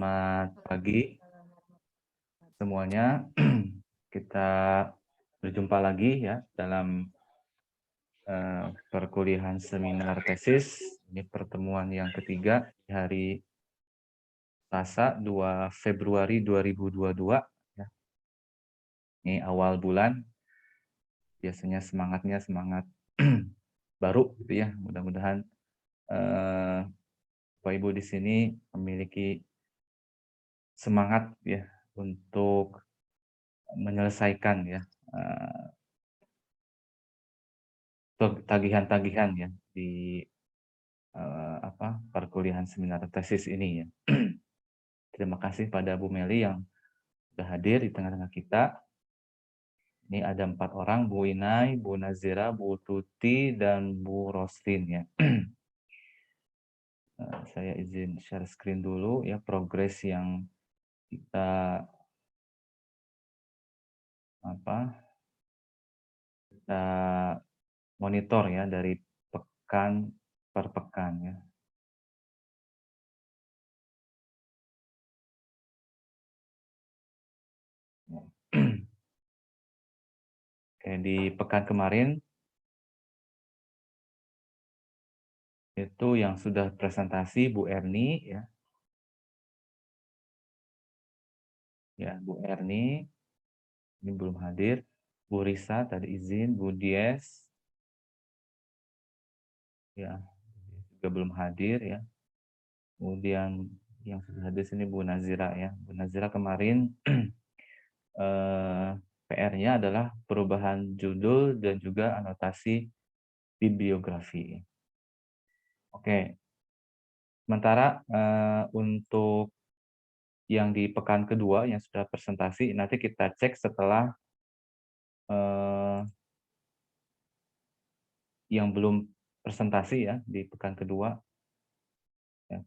Selamat pagi semuanya. Kita berjumpa lagi ya dalam perkuliahan seminar tesis. Ini pertemuan yang ketiga di hari Selasa 2 Februari 2022. Ya. Ini awal bulan. Biasanya semangatnya semangat baru gitu ya. Mudah-mudahan Bapak Ibu di sini memiliki semangat ya untuk menyelesaikan ya tagihan-tagihan ya di perkuliahan seminar tesis ini ya. Terima kasih pada Bu Meli yang sudah hadir di tengah-tengah kita. Ini ada 4 orang, Bu Inai, Bu Nazira, Bu Tuti, dan Bu Roslin ya. Saya izin share screen dulu ya, progres yang kita monitor ya dari pekan per pekan ya. Oke, di pekan kemarin itu yang sudah presentasi Bu Erni ya. Ya, Bu Erni ini belum hadir. Bu Risa tadi izin, Bu Dies ya juga belum hadir ya. Kemudian yang sudah hadir sini Bu Nazira ya. Bu Nazira kemarin PR-nya adalah perubahan judul dan juga anotasi bibliografi. Oke. Sementara untuk yang di pekan kedua yang sudah presentasi nanti kita cek setelah yang belum presentasi ya di pekan kedua ya,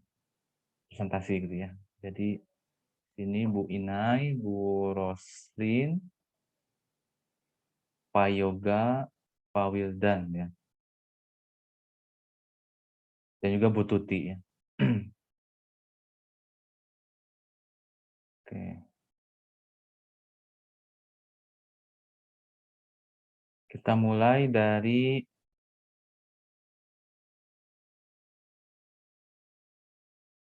presentasi gitu ya. Jadi ini Bu Inai, Bu Roslin, Pak Yoga, Pak Wildan ya. Dan juga Bu Tuti ya. Oke. Kita mulai dari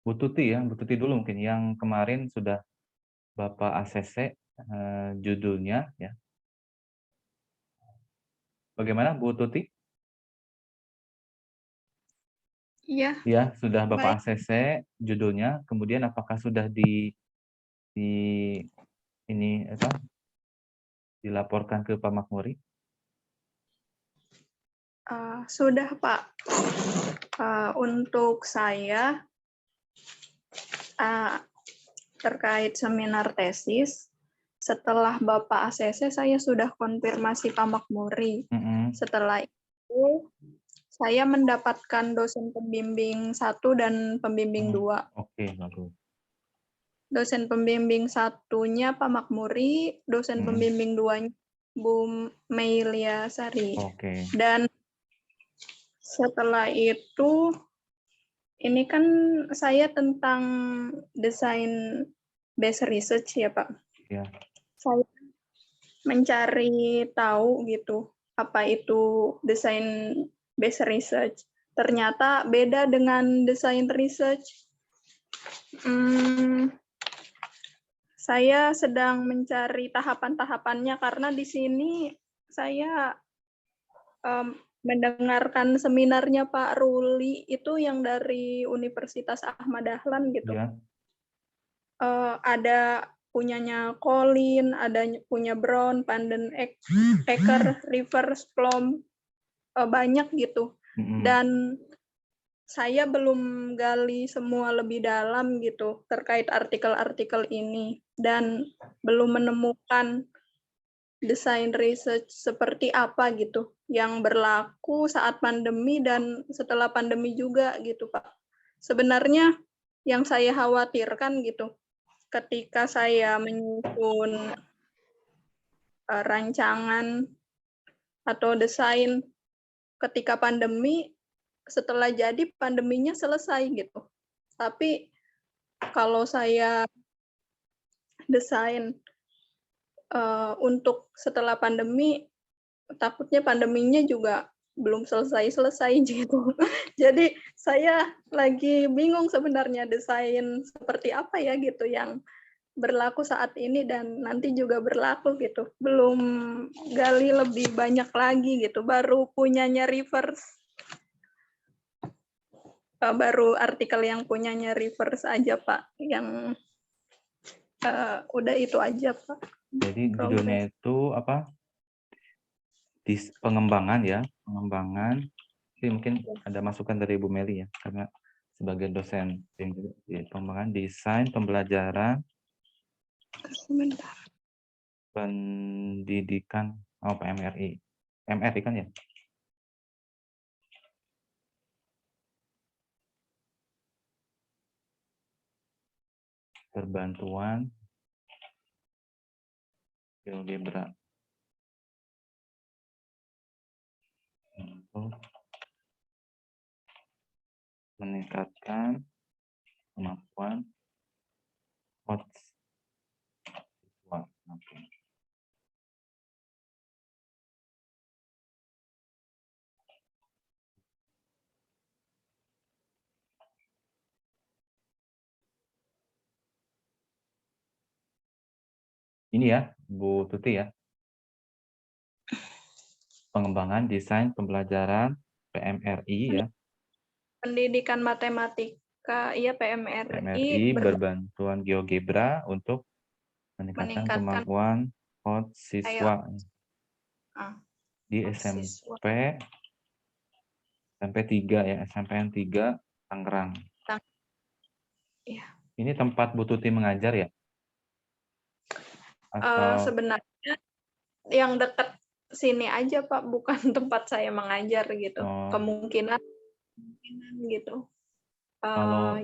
Bu Tuti ya, Bu Tuti dulu mungkin yang kemarin sudah Bapak ACC judulnya ya. Bagaimana Bu Tuti? Iya. Ya, sudah Bapak Baik. ACC judulnya, kemudian apakah sudah dilaporkan ke Pak Makmuri? Sudah Pak. Untuk saya terkait seminar tesis, setelah Bapak ACC saya sudah konfirmasi Pak Makmuri. Setelah itu saya mendapatkan dosen pembimbing 1 dan pembimbing 2. Oke, bagus. Dosen pembimbing 1-nya Pak Makmuri, dosen pembimbing 2-nya Bu Meilia Sari. Oke. Dan setelah itu, ini kan saya tentang desain based research ya Pak. Ya. Saya mencari tahu gitu, apa itu desain based research. Ternyata beda dengan desain research. Saya sedang mencari tahapan-tahapannya karena di sini saya mendengarkan seminarnya Pak Ruli itu yang dari Universitas Ahmad Dahlan gitu. Ya. Ada punyanya Colin, ada punya Brown, Panden Ecker, Rivers, Plum, banyak gitu. Dan saya belum gali semua lebih dalam gitu terkait artikel-artikel ini dan belum menemukan desain research seperti apa gitu yang berlaku saat pandemi dan setelah pandemi juga gitu Pak. Sebenarnya yang saya khawatirkan gitu ketika saya menyusun rancangan atau desain ketika pandemi, setelah jadi pandeminya selesai gitu. Tapi kalau saya desain untuk setelah pandemi, takutnya pandeminya juga belum selesai-selesai gitu. Jadi saya lagi bingung sebenarnya desain seperti apa ya gitu yang berlaku saat ini dan nanti juga berlaku gitu. Belum gali lebih banyak lagi gitu, baru punyanya Reverse. Baru artikel yang punyanya Reverse aja Pak, yang udah itu aja Pak. Jadi judulnya itu apa? Pengembangan ya, pengembangan. Jadi mungkin ada masukan dari Bu Meli ya, karena sebagai dosen pengembangan desain pembelajaran Sebentar. pendidikan PMRI. MRI kan ya? Perbantuan GeoGebra untuk meningkatkan kemampuan siswa. Oke. Ini ya, Bu Tuti ya. Pengembangan desain pembelajaran PMRI ya. Pendidikan matematika, iya PMRI berbantuan GeoGebra untuk meningkatkan kemampuan siswa di SMP 3 ya, SMPN 3 Tangerang. Iya. Ini tempat Bu Tuti mengajar ya? Atau sebenarnya yang dekat sini aja Pak, bukan tempat saya mengajar gitu. Kemungkinan gitu. Kalau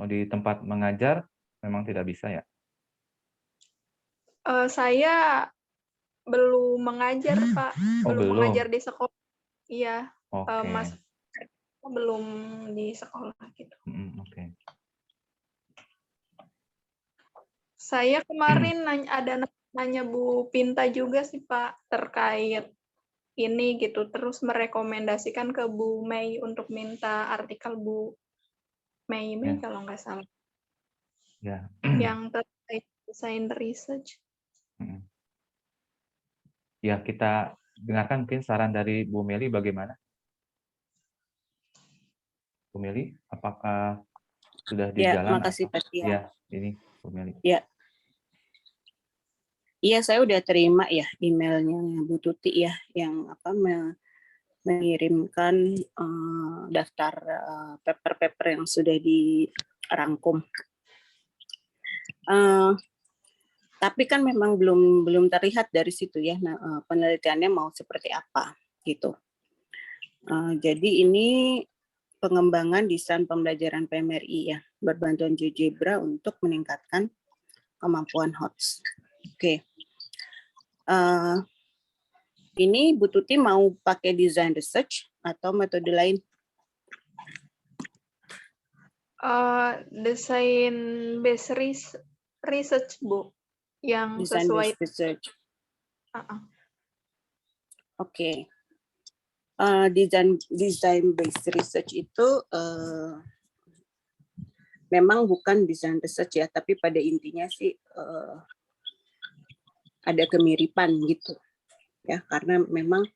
di tempat mengajar memang tidak bisa ya? Saya belum mengajar Pak, belum mengajar di sekolah. Iya, Mas belum di sekolah gitu. Oke. Saya kemarin nanya Bu Pinta juga sih Pak terkait ini gitu, terus merekomendasikan ke Bu Mei untuk minta artikel Bu Mei kalau nggak salah. Ya. Yang terkait desain research. Ya, kita dengarkan mungkin saran dari Bu Meli bagaimana? Bu Meli, apakah sudah di jalan? Makasih Pak Tia. Ya, ini Bu Meli. Ya. Iya, saya udah terima ya emailnya Bu Tuti ya, yang mengirimkan daftar paper-paper yang sudah dirangkum. Tapi kan memang belum terlihat dari situ ya, penelitiannya mau seperti apa gitu. Jadi ini pengembangan desain pembelajaran PMRI ya, berbantuan GeoGebra untuk meningkatkan kemampuan HOTS. Oke. Ini Bu Tuti mau pakai design research atau metode lain? Desain based research Bu, yang design sesuai. Research. Oke. Design based research itu memang bukan design research ya, tapi pada intinya sih ada kemiripan gitu ya, karena memang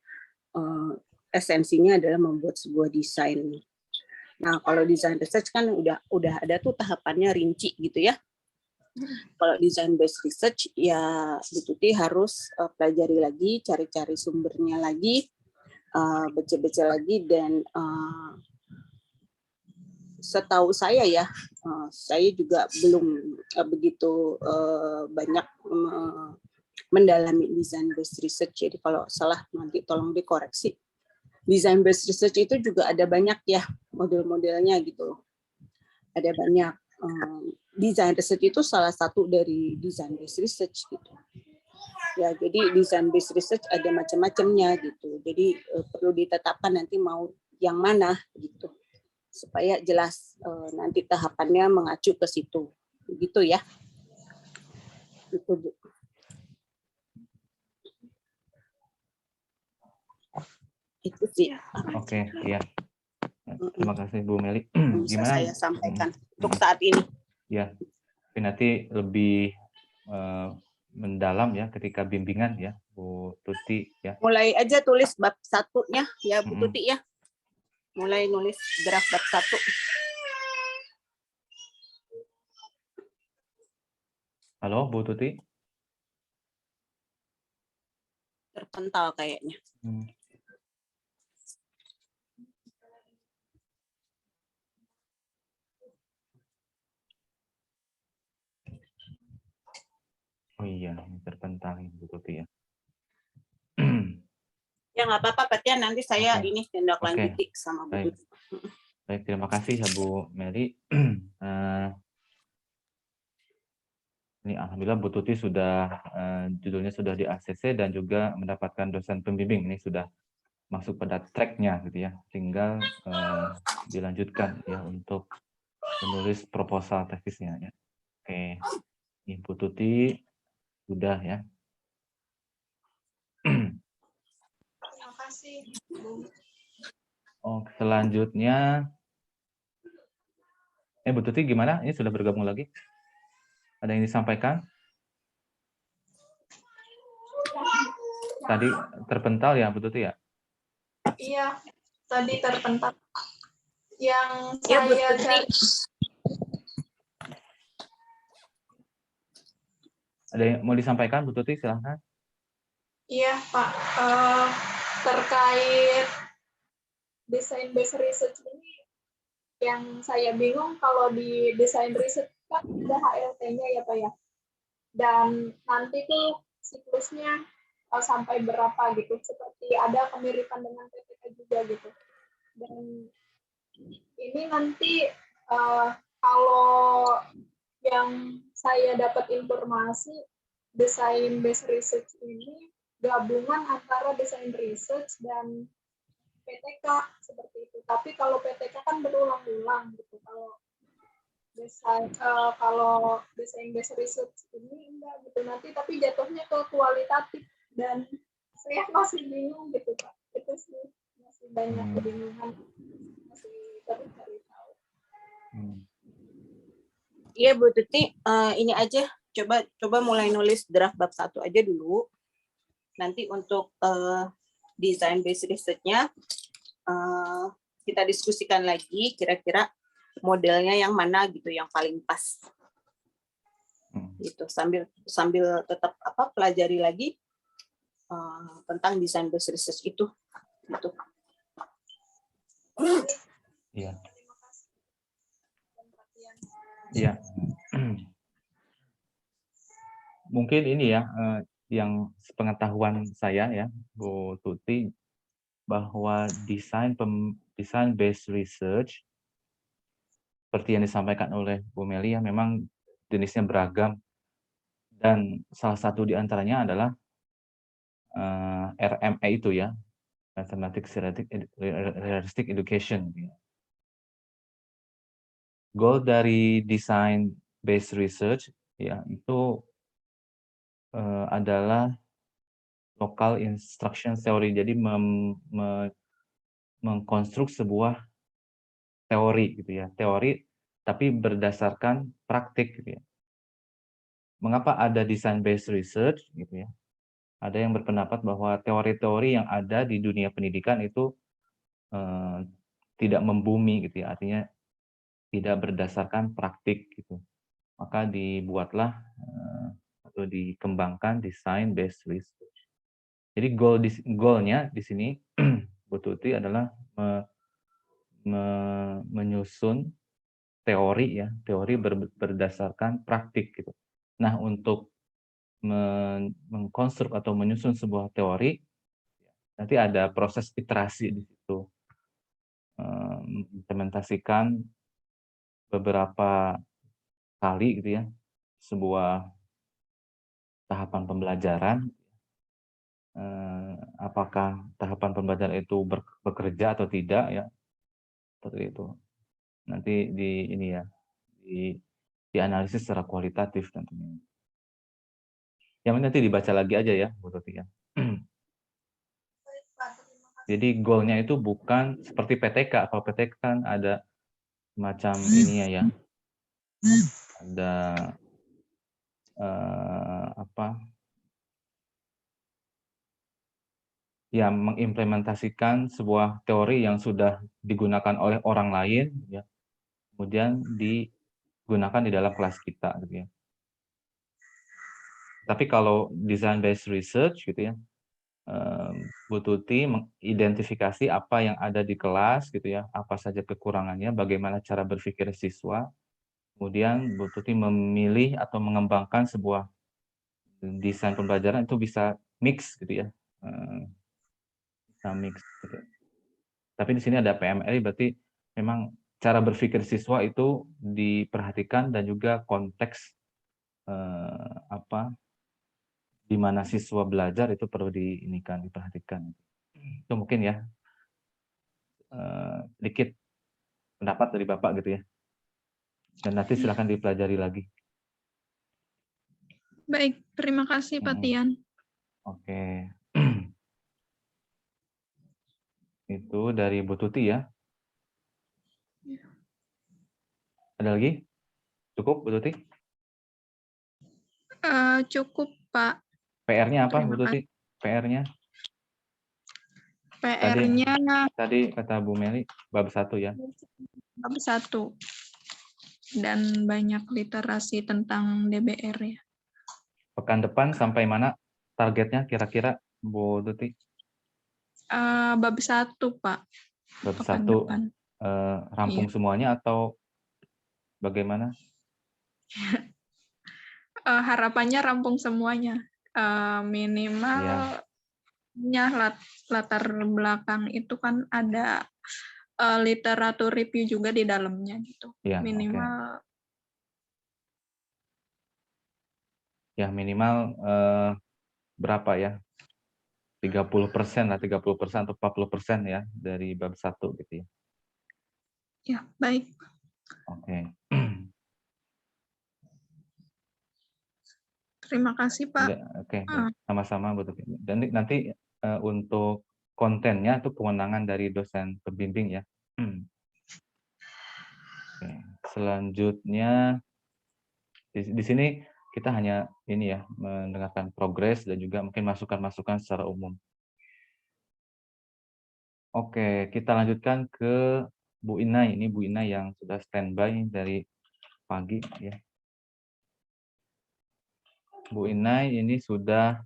esensinya adalah membuat sebuah desain. Nah, kalau design research kan udah ada tuh tahapannya rinci gitu ya. Kalau design based research ya Bu Tuti harus pelajari lagi, cari-cari sumbernya lagi, baca-baca lagi, dan setahu saya ya, saya juga belum begitu banyak mendalami design based research. Jadi kalau salah nanti tolong dikoreksi. Design based research itu juga ada banyak ya model-modelnya gitu. Ada banyak. Design research itu salah satu dari design based research gitu. Ya, jadi design based research ada macam-macamnya gitu. Jadi perlu ditetapkan nanti mau yang mana gitu. supaya jelas nanti tahapannya mengacu ke situ. Begitu ya. Itu, Bu. Itu sih. Oke, ya. Terima kasih Bu Meli. Bisa Gimana? saya sampaikan untuk saat ini. Ya, tapi nanti lebih mendalam ya ketika bimbingan ya Bu Tuti ya. Mulai aja tulis bab 1-nya ya Bu Tuti ya. Mulai nulis draft bab 1. Halo Bu Tuti. Terpental kayaknya. Oh iya, terpental Bu Tuti ya. Ya nggak apa-apa, Patian, nanti saya Oke. ini tindak lanjuti sama Bu Baik. Tuti. Baik, terima kasih ya Bu Meli. Ini alhamdulillah Bu Tuti sudah judulnya sudah di ACC dan juga mendapatkan dosen pembimbing. Ini sudah masuk pada track-nya gitu ya. Tinggal dilanjutkan ya untuk menulis proposal tesisnya ya. Oke. Ini Bu Tuti sudah ya. Terima kasih, Bu. Oh, selanjutnya Bu Tuti gimana? Ini sudah bergabung lagi? Ada yang disampaikan? Tadi terpental ya Bu Tuti ya? Iya, tadi terpental. Yang Ya, Bu saya Tuti. cari. Ada yang mau disampaikan Bu Tuti? Silahkan. Iya, Pak. Terkait desain based research ini, yang saya bingung kalau di desain research kan ada HLT-nya ya, Pak ya. Dan nanti tuh siklusnya sampai berapa gitu. Seperti ada kemiripan dengan PPK juga gitu. Dan ini nanti kalau yang saya dapat informasi, desain based research ini gabungan antara desain research dan PTK seperti itu. Tapi kalau PTK kan berulang-ulang gitu. Kalau desain based research ini enggak gitu nanti, tapi jatuhnya ke kualitatif dan saya masih bingung gitu Pak. Itu sih masih banyak kebingungan, masih terus cari tahu. Iya Bu Tuti, ini aja coba mulai nulis draft bab 1 aja dulu. Nanti untuk design based research-nya kita diskusikan lagi kira-kira modelnya yang mana gitu yang paling pas. Gitu sambil tetap pelajari lagi tentang design based research itu gitu. Iya. Iya. Mungkin ini ya yang sepengetahuan saya ya Bu Tuti, bahwa desain based research seperti yang disampaikan oleh Bu Meli ya memang jenisnya beragam, dan salah satu di antaranya adalah RME itu ya, Mathematics Realistic Education. Goal dari design based research ya itu adalah local instruction theory, jadi mengkonstruk sebuah teori gitu ya, teori tapi berdasarkan praktik gitu ya. Mengapa ada design based research gitu ya? Ada yang berpendapat bahwa teori-teori yang ada di dunia pendidikan itu tidak membumi gitu ya, artinya tidak berdasarkan praktik gitu. Maka dibuatlah atau dikembangkan design based research. Jadi goalnya di sini Bu Tuti adalah menyusun teori ya, teori berdasarkan praktik gitu. Nah, untuk mengkonstruk atau menyusun sebuah teori, nanti ada proses iterasi di situ, implementasikan beberapa kali gitu ya, sebuah tahapan pembelajaran. Apakah tahapan pembelajaran itu bekerja atau tidak ya, seperti itu. nanti di ini ya, dianalisis secara kualitatif tentunya. Yang penting nanti dibaca lagi aja ya, Bu Tuti ya. Jadi goalnya itu bukan seperti PTK. Kalau PTK kan ada macam ini ya, ada apa? Ya, mengimplementasikan sebuah teori yang sudah digunakan oleh orang lain, ya, kemudian digunakan di dalam kelas kita, gitu ya. Tapi kalau design based research, gitu ya, Bu Tuti mengidentifikasi apa yang ada di kelas, gitu ya, apa saja kekurangannya, bagaimana cara berpikir siswa, kemudian Bu Tuti memilih atau mengembangkan sebuah desain pembelajaran itu bisa mix, gitu ya, bisa mix, gitu. Tapi di sini ada PMLI, berarti memang cara berpikir siswa itu diperhatikan dan juga konteks di mana siswa belajar itu perlu diperhatikan. Itu mungkin ya sedikit pendapat dari Bapak gitu ya. Dan nanti silakan dipelajari lagi. Baik, terima kasih Pak Tian. Oke. Itu dari Bu Tuti ya. Ada lagi? Cukup Bu Tuti? Cukup Pak. PR-nya apa Terima Bu Tuti? PR-nya? PR-nya Tadi kata Bu Meli bab 1 ya. bab 1. Dan banyak literasi tentang DBR ya. Pekan depan sampai mana targetnya kira-kira Bu Tuti? Bab 1 Pak. Bab Pekan 1 depan. rampung Iya. semuanya atau bagaimana? Harapannya rampung semuanya. Minimalnya latar belakang itu kan ada literatur review juga di dalamnya gitu. Ya, Minimal. Ya minimal berapa ya? 30% lah, 30% atau 40% ya dari bab 1 gitu ya. Ya, baik. Oke. Terima kasih Pak. Oke, sama-sama Bu Tuti. Dan nanti untuk kontennya itu kewenangan dari dosen pembimbing ya. Oke. Selanjutnya di sini kita hanya ini ya mendengarkan progres dan juga mungkin masukan-masukan secara umum. Oke, kita lanjutkan ke Bu Inai. Ini Bu Inai yang sudah standby dari pagi ya. Bu Inai ini sudah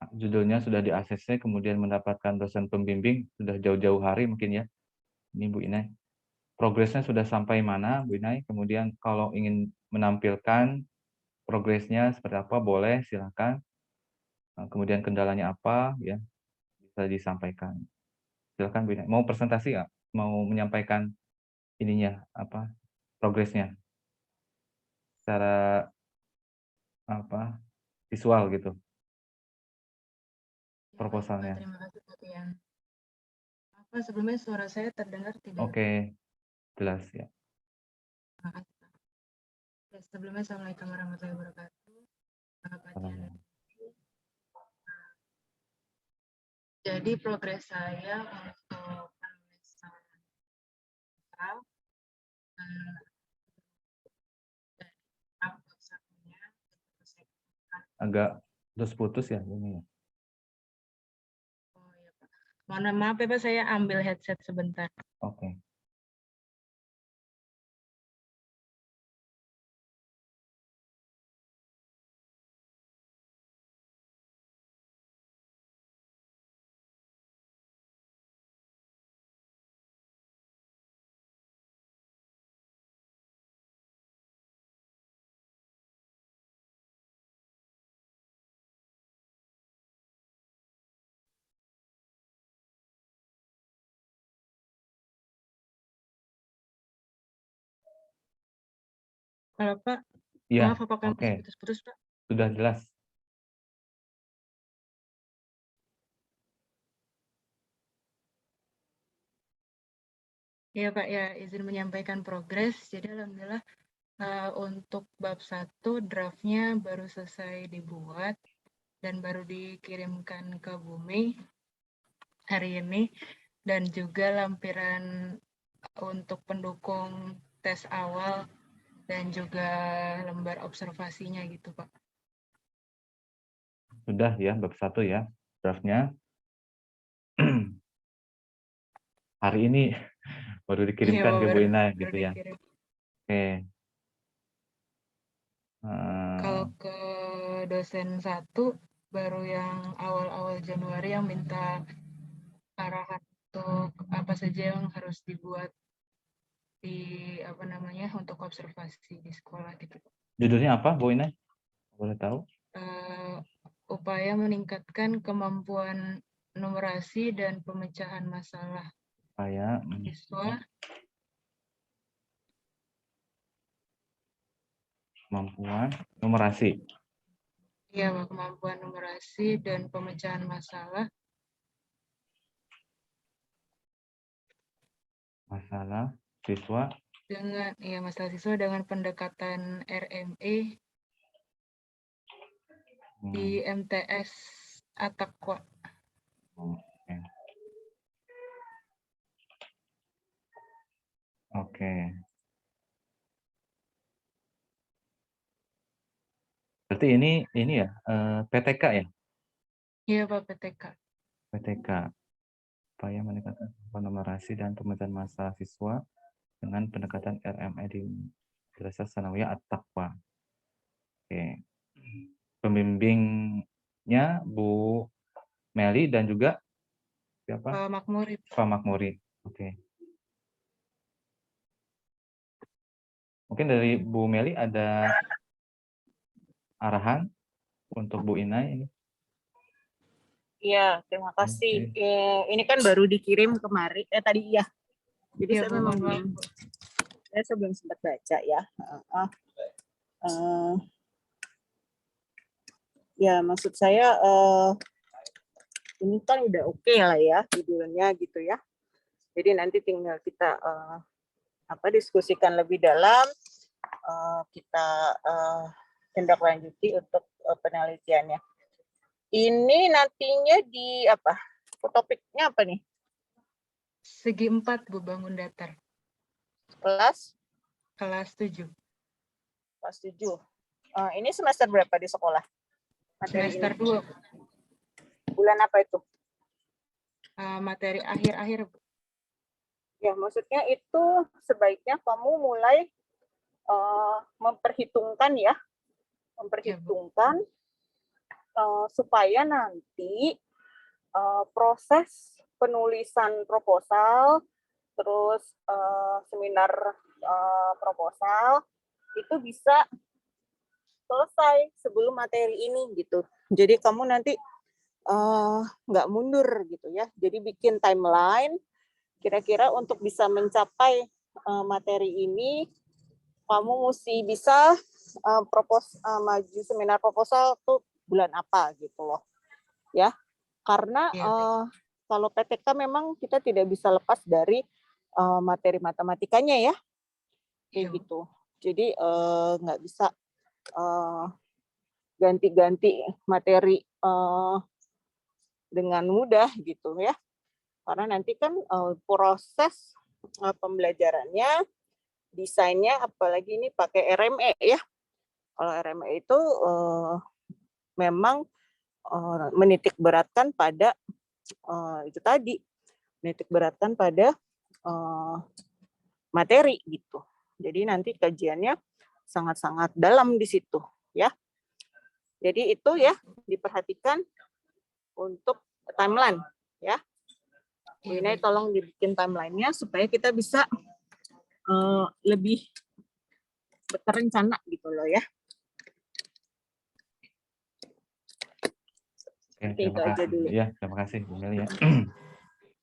judulnya sudah di ACC, kemudian mendapatkan dosen pembimbing sudah jauh-jauh hari mungkin ya. Ini Bu Inai. Progresnya sudah sampai mana Bu Inai? Kemudian kalau ingin menampilkan progresnya seperti apa boleh silakan. Kemudian kendalanya apa ya bisa disampaikan. Silakan Bu Inai. Mau presentasi nggak? Mau menyampaikan ininya apa progresnya secara apa visual gitu proposalnya. Terima kasih Pak Tian. Apa sebelumnya suara saya terdengar tidak? Oke, jelas ya. Terima kasih Pak. Ya, sebelumnya Assalamualaikum warahmatullahi wabarakatuh. Pak Tian. Jadi progres saya untuk penulisan Agak terus putus ya ini ya. Oh ya Pak. Mohon maaf ya Pak, saya ambil headset sebentar. Oke. Halo Pak, Iya, maaf apakah oke. masih putus-putus Pak? Sudah jelas. Iya Pak, ya izin menyampaikan progres. Jadi alhamdulillah untuk bab 1 draftnya baru selesai dibuat dan baru dikirimkan ke Bumi hari ini, dan juga lampiran untuk pendukung tes awal dan juga lembar observasinya gitu Pak. Sudah ya bab 1 ya draftnya. Hari ini baru Iya dikirimkan Pak, ke Bu baru Ina gitu ya. dikirim. Oke. Kalau ke dosen 1 baru yang awal-awal Januari yang minta arahan untuk apa saja yang harus dibuat di untuk observasi di sekolah gitu. Judulnya apa Bu Ina? Boleh tahu? Upaya meningkatkan kemampuan numerasi dan pemecahan masalah Supaya siswa. kemampuan numerasi. Ya, kemampuan numerasi dan pemecahan masalah. Masalah siswa Masalah siswa dengan pendekatan RME di MTS Atakwa. Oke. Oke. Berarti ini ya PTK ya? Iya Pak, PTK. PTK. Upaya meningkatkan kemampuan numerasi dan pemecahan masalah siswa dengan pendekatan RME di Madrasah Sanawiyah At-Taqwa. Oke. Pembimbingnya Bu Meli dan juga siapa? Pak Makmuri. Pak Makmuri. Oke. Mungkin dari Bu Meli ada arahan untuk Bu Ina ini. Iya, terima kasih. Oke. Ini kan baru dikirim kemarin, tadi ya. Jadi Ya, saya memang mohon maaf. saya belum sempat baca ya. Ya, maksud saya ini kan udah oke lah ya judulnya gitu ya. Jadi nanti tinggal kita diskusikan lebih dalam, kita tindak lanjuti untuk penelitiannya. Ini nantinya di apa? Topiknya apa nih? Segi 4 Bu, bangun datar. Kelas 7. Kelas 7. Ini semester berapa di sekolah? Semester 2. Bulan apa itu? Materi akhir-akhir. Ya, maksudnya itu sebaiknya kamu mulai memperhitungkan supaya nanti proses penulisan proposal, terus seminar proposal itu bisa selesai sebelum materi ini gitu. Jadi kamu nanti nggak mundur gitu ya. Jadi bikin timeline kira-kira untuk bisa mencapai materi ini kamu mesti bisa maju seminar proposal tuh bulan apa gitu loh ya, karena kalau PTK memang kita tidak bisa lepas dari materi matematikanya ya kayak gitu. Jadi nggak bisa ganti-ganti materi dengan mudah gitu ya, karena nanti kan proses pembelajarannya, desainnya, apalagi ini pakai RME ya. Kalau RME itu memang menitik beratkan pada itu tadi, menitik beratkan pada materi gitu. Jadi nanti kajiannya sangat-sangat dalam di situ ya. Jadi itu ya diperhatikan untuk timeline ya. Bu Inai tolong dibikin timeline-nya supaya kita bisa lebih terencana gitu loh ya. Oke, itu aja dulu. Ya, terima kasih Bu Meli ya.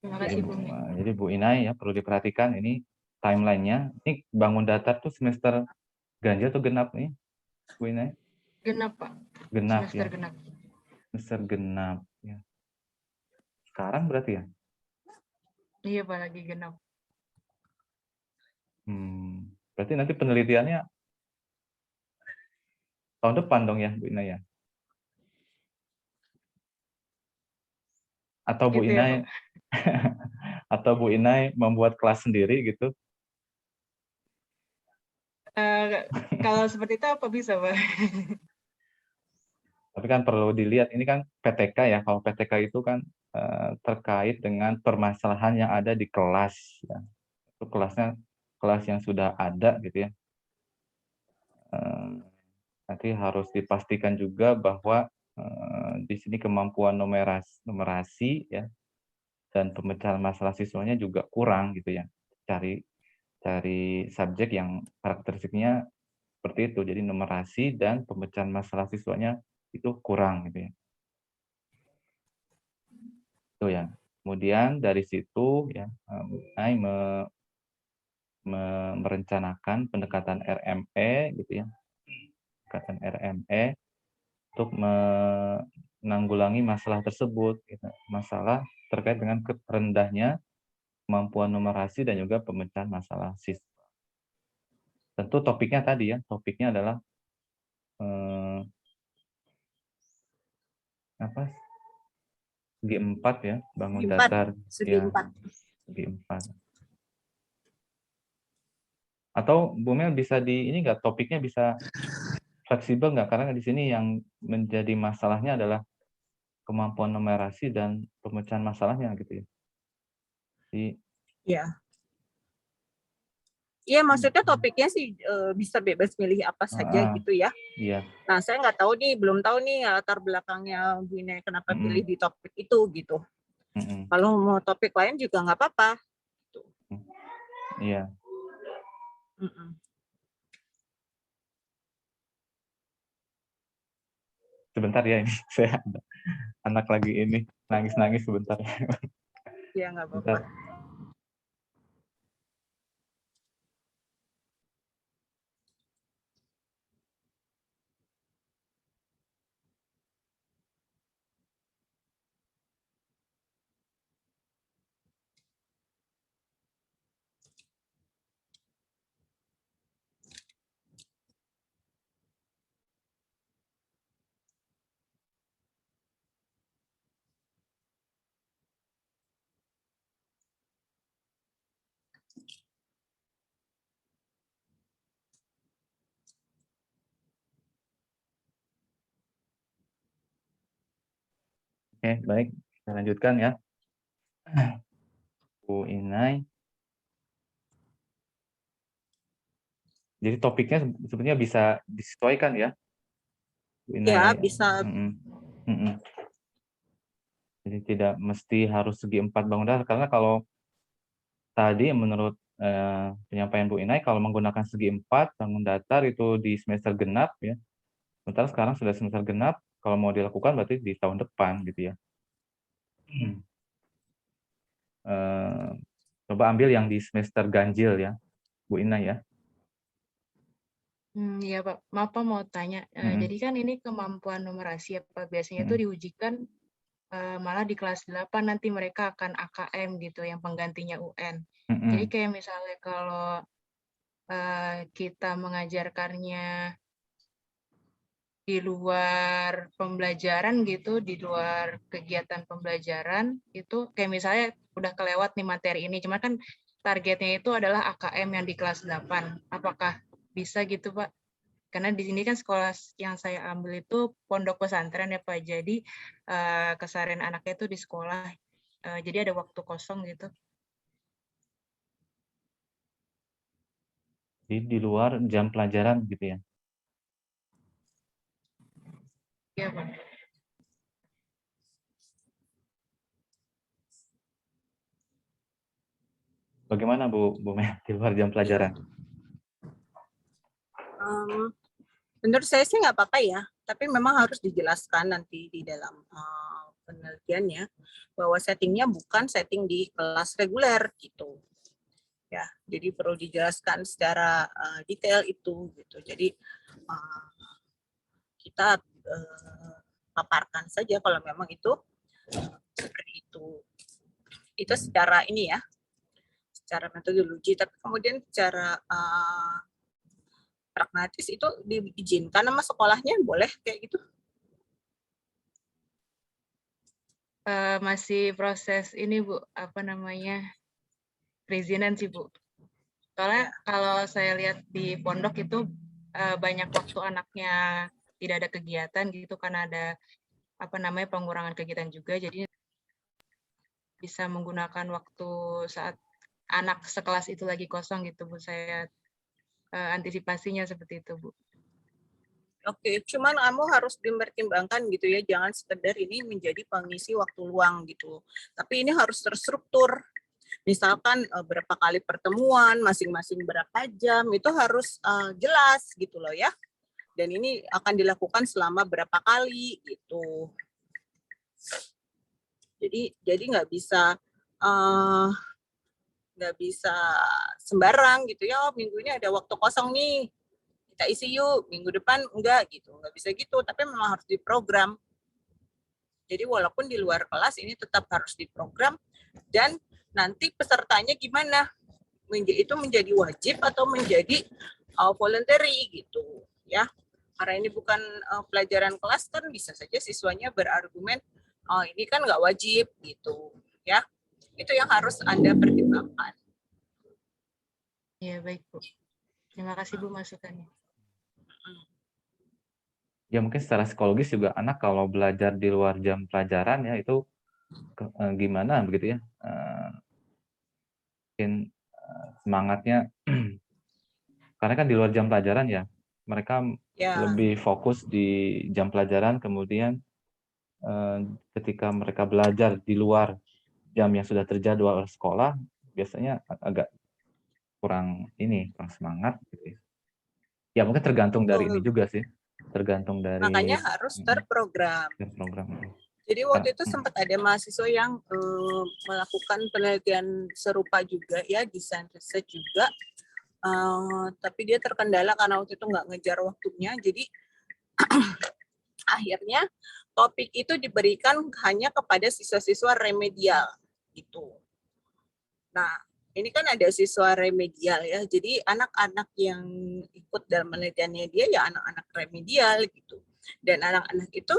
Terima kasih Bu. Jadi Bu Inai ya perlu diperhatikan ini timeline-nya. Ini bangun datar tuh semester ganjil atau genap nih Bu Inai? Genap Pak. Genap semester ya. Genap. Semester genap ya. Sekarang berarti ya? Iya Pak, lagi genap. Berarti nanti penelitiannya tahun depan dong ya, Bu Inai ya? Atau Bu Gitu ya, Pak. Inai atau Bu Inai membuat kelas sendiri gitu? Kalau seperti itu apa bisa, Pak? Tapi kan perlu dilihat, ini kan PTK ya, kalau PTK itu kan terkait dengan permasalahan yang ada di kelas. Ya. Itu kelasnya kelas yang sudah ada gitu ya. Nanti harus dipastikan juga bahwa di sini kemampuan numerasi ya dan pemecahan masalah siswanya juga kurang gitu ya. Cari subjek yang karakteristiknya seperti itu. Jadi numerasi dan pemecahan masalah siswanya itu kurang gitu ya. Itu ya. Kemudian dari situ ya mulai merencanakan pendekatan RME gitu ya. Pendekatan RME untuk menanggulangi masalah tersebut gitu. Masalah terkait dengan rendahnya kemampuan numerasi dan juga pemecahan masalah siswa. Tentu topiknya tadi ya, topiknya adalah apa? Segi 4 ya, bangun Segi 4. datar Segi ya, 4. segi 4. Atau Bu Mel bisa ini nggak, topiknya bisa fleksibel nggak? Karena di sini yang menjadi masalahnya adalah kemampuan numerasi dan pemecahan masalahnya gitu ya. Jadi, Ya. Iya, maksudnya topiknya sih bisa bebas milih apa saja gitu ya. Iya. Nah, saya nggak tahu nih, belum tahu nih latar belakangnya Bu Ine kenapa pilih di topik itu gitu. Kalau mau topik lain juga nggak apa-apa. Iya. Sebentar ya, ini saya ada anak lagi ini nangis-nangis sebentar. Iya, nggak apa-apa. Oke, baik. Kita lanjutkan ya. Bu Inai. Jadi topiknya sebenarnya bisa disesuaikan ya. Bu Inai, Ya, ya. bisa. Jadi tidak mesti harus segi 4 bangun datar, karena kalau tadi menurut penyampaian Bu Inai, kalau menggunakan segi 4 bangun datar itu di semester genap ya. Sementara sekarang sudah semester genap, kalau mau dilakukan berarti di tahun depan gitu ya. Coba ambil yang di semester ganjil ya, Bu Inai ya. Iya Pak, maaf Pak mau tanya. Jadi kan ini kemampuan numerasi ya Pak, biasanya itu diujikan malah di kelas 8 nanti mereka akan AKM gitu, yang penggantinya UN. Jadi kayak misalnya kalau kita mengajarkannya di luar pembelajaran gitu, di luar kegiatan pembelajaran, itu kayak misalnya udah kelewat nih materi ini, cuma kan targetnya itu adalah AKM yang di kelas 8. Apakah bisa gitu Pak? Karena di sini kan sekolah yang saya ambil itu pondok pesantren ya Pak, jadi keseharian anaknya itu di sekolah, jadi ada waktu kosong gitu. Di luar jam pelajaran gitu ya. Iya Pak. Bagaimana Bu Mel di luar jam pelajaran? Menurut saya sih nggak apa-apa ya, tapi memang harus dijelaskan nanti di dalam penelitiannya bahwa settingnya bukan setting di kelas reguler gitu. Ya, jadi perlu dijelaskan secara detail itu gitu. Jadi kita paparkan saja kalau memang itu seperti itu. Itu secara ini ya, secara metodologi, tapi kemudian secara pragmatis itu diizinkan sama sekolahnya, boleh kayak gitu? Masih proses ini Bu, apa namanya, perizinan sih Bu. Soalnya kalau saya lihat di pondok itu banyak waktu anaknya tidak ada kegiatan gitu karena ada apa namanya pengurangan kegiatan juga, jadi bisa menggunakan waktu saat anak sekelas itu lagi kosong gitu Bu, saya antisipasinya seperti itu Bu. Oke, cuman kamu harus dipertimbangkan gitu ya, jangan sekedar ini menjadi pengisi waktu luang gitu. Tapi ini harus terstruktur. Misalkan berapa kali pertemuan, masing-masing berapa jam, itu harus jelas gitu loh ya. Dan ini akan dilakukan selama berapa kali gitu. Jadi nggak bisa sembarang gitu ya. Oh, minggu ini ada waktu kosong nih, kita isi yuk, minggu depan enggak gitu, nggak bisa gitu, tapi memang harus diprogram. Jadi walaupun di luar kelas ini tetap harus diprogram, dan nanti pesertanya gimana, itu menjadi wajib atau menjadi voluntary gitu ya, karena ini bukan pelajaran kelas, kan bisa saja siswanya berargumen, oh ini kan nggak wajib gitu ya, itu yang harus Anda pertimbangkan. Ya baik Bu, terima kasih Bu masukannya. Ya mungkin secara psikologis juga anak kalau belajar di luar jam pelajaran ya itu gimana begitu ya, mungkin semangatnya karena kan di luar jam pelajaran ya mereka lebih fokus di jam pelajaran, kemudian ketika mereka belajar di luar jam yang sudah terjadwal sekolah biasanya agak kurang semangat gitu ya. Ya mungkin tergantung dari ini juga sih. Tergantung dari makanya harus terprogram. Jadi waktu itu sempat ada mahasiswa yang melakukan penelitian serupa juga ya, desain riset juga, tapi dia terkendala karena waktu itu nggak ngejar waktunya, jadi akhirnya topik itu diberikan hanya kepada siswa-siswa remedial gitu. Nah, ini kan ada siswa remedial ya, jadi anak-anak yang ikut dalam penelitiannya dia ya anak-anak remedial gitu. Dan anak-anak itu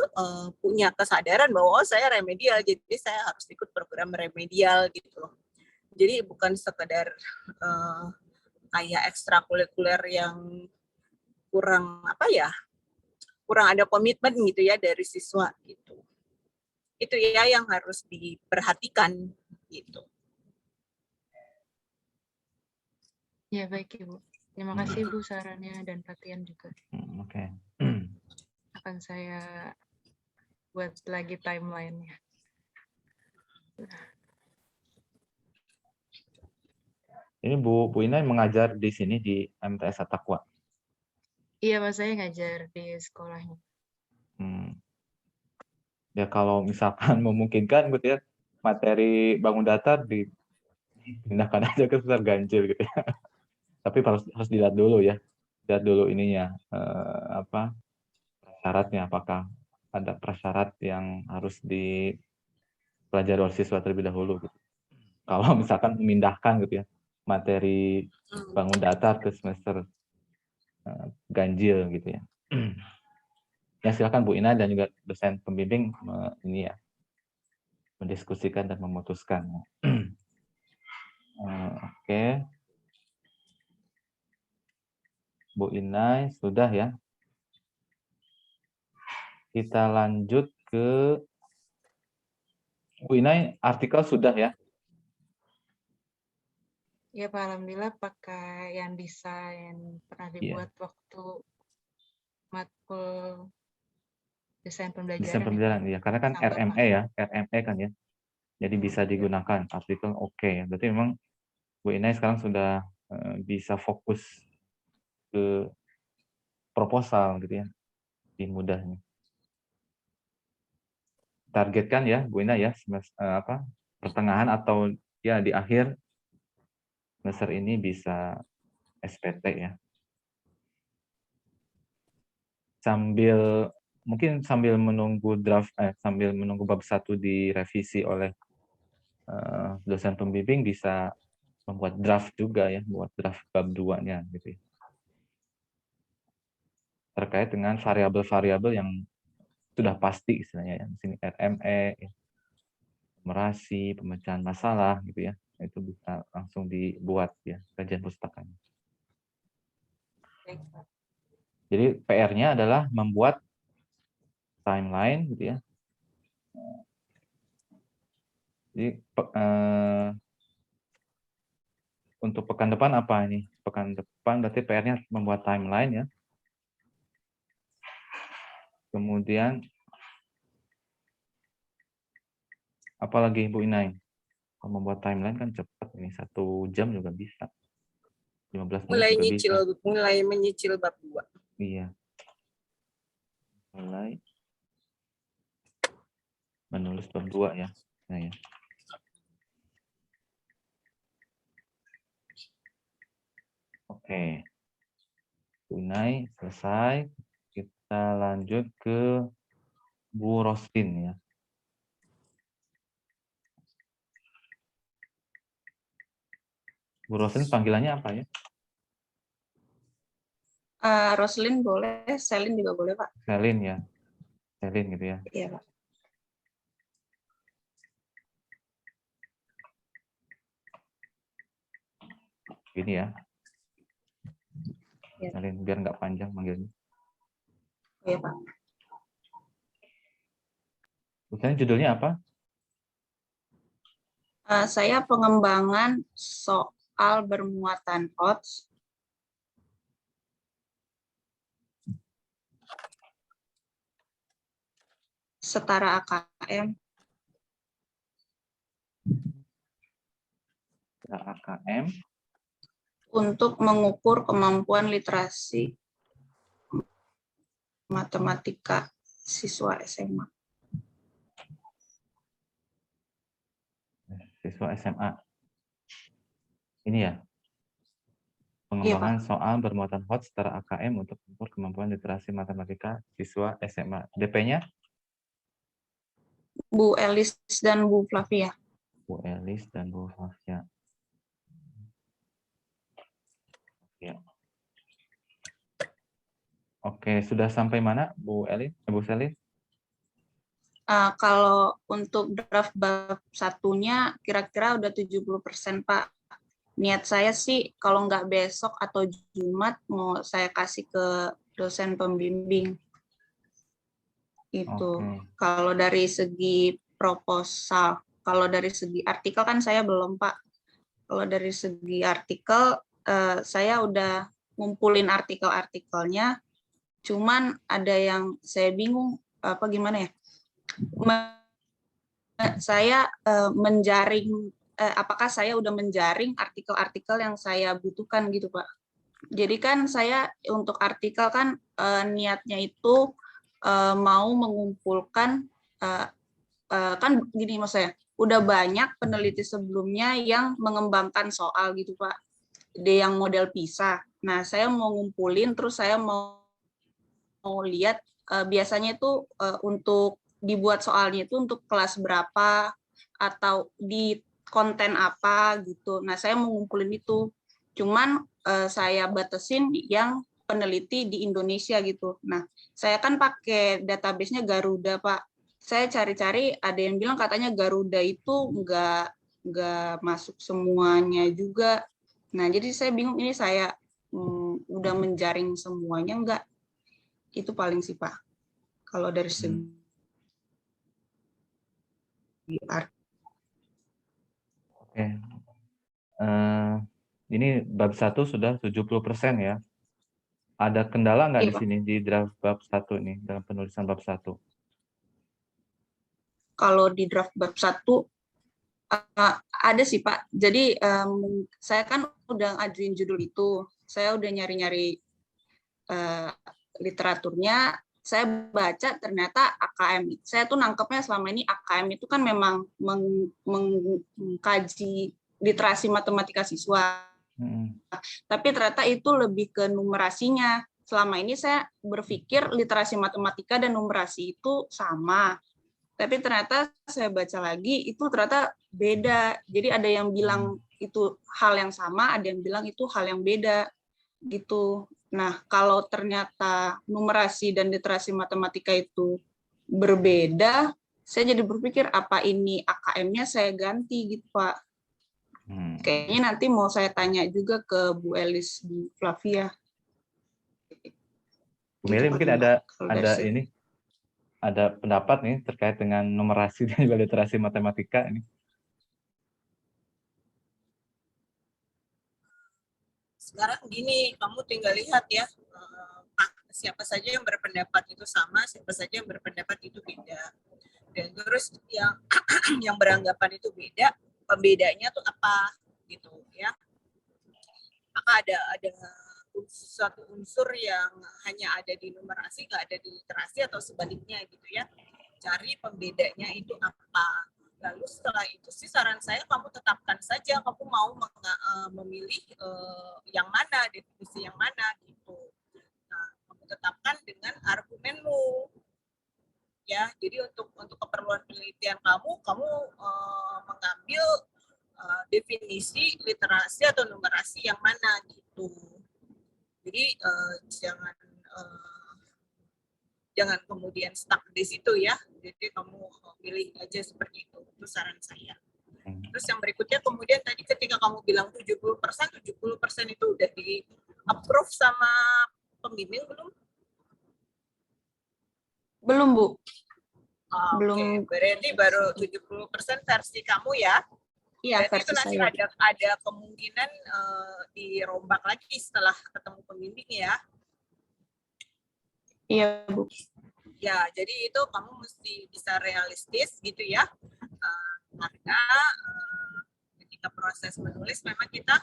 punya kesadaran bahwa oh saya remedial, jadi saya harus ikut program remedial gitu loh. Jadi bukan sekedar kayak ekstrakurikuler yang kurang ada komitmen gitu ya dari siswa gitu. Itu ya yang harus diperhatikan gitu. Ya baik Ibu. Terima kasih Bu sarannya dan perhatian juga. Oke. Akan saya buat lagi timeline-nya. Ini Bu Inai mengajar di sini di MTS At-Taqwa. Iya Mas, saya ngajar di sekolahnya. Ya kalau misalkan memungkinkan gitu ya, materi bangun datar dipindahkan aja ke semester ganjil gitu ya. Tapi harus dilihat dulu ya. Lihat dulu ininya prasyaratnya, apakah ada prasyarat yang harus dipelajari oleh siswa terlebih dahulu gitu. Kalau misalkan memindahkan gitu ya materi bangun datar ke semester ganjil gitu ya. Ya silakan Bu Ina dan juga dosen pembimbing ini ya mendiskusikan dan memutuskan. Oke. Bu Inai sudah ya. Kita lanjut ke Bu Inai, artikel sudah ya? Ya Pak, alhamdulillah pakai yang desain pernah dibuat waktu matkul desain pembelajaran. Desain pembelajaran ya, karena kan RME ya, RME kan ya. Jadi bisa digunakan artikel oke. Berarti memang Bu Inai sekarang sudah bisa fokus ke proposal gitu ya, lebih mudahnya. Targetkan ya Bu Inai ya, pertengahan atau ya di akhir semester ini bisa SPT ya. Mungkin sambil menunggu sambil menunggu bab 1 direvisi oleh dosen pembimbing bisa membuat draft juga ya, buat draft bab 2-nya gitu ya. Terkait dengan variabel-variabel yang sudah pasti istilahnya ya. Di sini RME, ya, numerasi, pemecahan masalah gitu ya. Itu bisa langsung dibuat ya kajian pustakanya. Jadi PR-nya adalah membuat timeline gitu ya. Jadi untuk pekan depan apa ini? Pekan depan berarti PR-nya membuat timeline ya. Kemudian apalagi Bu Inai? Kalau membuat timeline kan cepat ini, 1 jam juga bisa. 15 menit juga bisa. Mulai menyicil bab 2. Iya. Mulai menulis bab 2 ya. Nah, ya. Oke. Tunai selesai. Kita lanjut ke Bu Roslin ya. Bu Roslin panggilannya apa ya? Roslin boleh, Selin juga boleh, Pak. Selin ya. Selin gitu ya. Iya, Pak. Gini ya. Iya. Selin biar nggak panjang manggilnya. Iya, Pak. Misalnya judulnya apa? Saya pengembangan soal bermuatan odds setara AKM AKM untuk mengukur kemampuan literasi matematika siswa SMA. siswa SMA. Ini ya. Pengembangan soal bermuatan hot setara AKM untuk mengukur kemampuan literasi matematika siswa SMA. DP-nya? Bu Elis dan Bu Flavia. Bu Elis dan Bu Flavia. Ya. Oke, sudah sampai mana Bu Elis? Bu Selin? Kalau untuk draft bab 1-nya kira-kira udah 70%, Pak. Niat saya sih kalau nggak besok atau Jumat mau saya kasih ke dosen pembimbing. Itu. Kalau dari segi proposal, kalau dari segi artikel kan saya belum, Pak. Kalau dari segi artikel saya udah ngumpulin artikel-artikelnya, cuman ada yang saya bingung apa gimana ya? Saya menjaring apakah saya udah menjaring artikel-artikel yang saya butuhkan gitu, Pak. Jadi kan saya untuk artikel kan niatnya itu mau mengumpulkan kan gini Mas saya, udah banyak peneliti sebelumnya yang mengembangkan soal gitu, Pak. Ada yang model PISA. Nah, saya mau ngumpulin terus saya mau lihat biasanya itu untuk dibuat soalnya itu untuk kelas berapa atau di konten apa gitu. Nah, saya mau ngumpulin itu. Cuman saya batasin yang peneliti di Indonesia gitu. Nah, saya kan pakai database-nya Garuda, Pak. Saya cari-cari, ada yang bilang katanya Garuda itu nggak masuk semuanya juga. Nah, jadi saya bingung ini saya udah menjaring semuanya nggak? Itu paling sih, Pak. Kalau dari segi Oke. Ini bab 1 sudah 70% ya. Ada kendala nggak di sini di draft bab 1 nih, dalam penulisan bab 1? Kalau di draft bab 1 ada sih, Pak. Jadi saya kan udah ngajuin judul itu. Saya udah nyari-nyari literaturnya. Saya baca ternyata AKM. Saya tuh nangkepnya selama ini AKM itu kan memang mengkaji literasi matematika siswa. Tapi ternyata itu lebih ke numerasinya. Selama ini saya berpikir literasi matematika dan numerasi itu sama. Tapi ternyata saya baca lagi itu ternyata beda. Jadi ada yang bilang itu hal yang sama, ada yang bilang itu hal yang beda gitu. Nah, kalau ternyata numerasi dan literasi matematika itu berbeda, saya jadi berpikir apa ini AKM-nya saya ganti gitu, Pak. Kayaknya nanti mau saya tanya juga ke Bu Elis, Bu Flavia. Bu Meli Gitu, mungkin Pak. ada Kalau dari saya. ini ada pendapat nih terkait dengan numerasi dan juga literasi matematika ini. Sekarang gini, kamu tinggal lihat ya, siapa saja yang berpendapat itu sama, siapa saja yang berpendapat itu beda. Dan terus yang yang beranggapan itu beda, pembedanya tuh apa gitu ya. Maka ada suatu unsur yang hanya ada di numerasi, nggak ada di literasi atau sebaliknya gitu ya. Cari pembedanya itu apa. Lalu setelah itu sih saran saya kamu tetapkan saja kamu mau memilih yang mana, definisi yang mana gitu. Nah, kamu tetapkan dengan argumenmu. Ya, jadi untuk keperluan penelitian kamu mengambil definisi literasi atau numerasi yang mana gitu. Jadi jangan kemudian stuck di situ ya. Jadi kamu pilih aja seperti itu. Itu saran saya. Terus yang berikutnya kemudian tadi ketika kamu bilang 70% itu udah di-approve sama pembimbing belum? Belum, Bu. Belum. Oke, berarti baru 70% versi kamu ya? Iya, berarti itu versi nanti saya. ada kemungkinan dirombak lagi setelah ketemu pembimbing ya? Iya, Bu. Ya, jadi itu kamu mesti bisa realistis gitu ya. Karena ketika proses menulis memang kita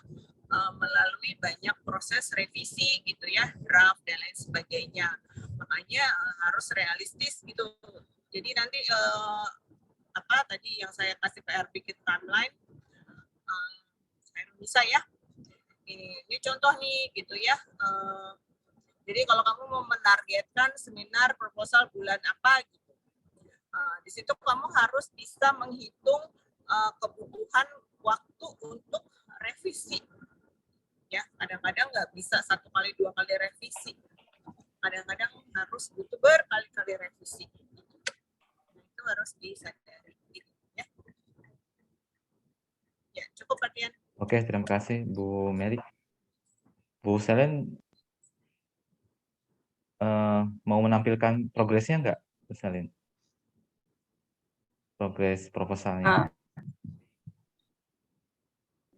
melalui banyak proses revisi gitu ya, draft dan lain sebagainya. Makanya harus realistis gitu. Jadi nanti apa tadi yang saya kasih PR bikin timeline, saya bisa ya. Ini contoh nih gitu ya. Jadi kalau kamu mau menargetkan seminar proposal bulan apa gitu, di situ kamu harus bisa menghitung kebutuhan waktu untuk revisi. Ya, kadang-kadang nggak bisa 1 kali 2 kali revisi. Kadang-kadang harus butuh berkali-kali revisi. Itu harus disadari. Ya, ya cukup perhatian. Oke, terima kasih Bu Meli. Bu Selen mau menampilkan progresnya nggak, Bu Selen? Progres proposalnya.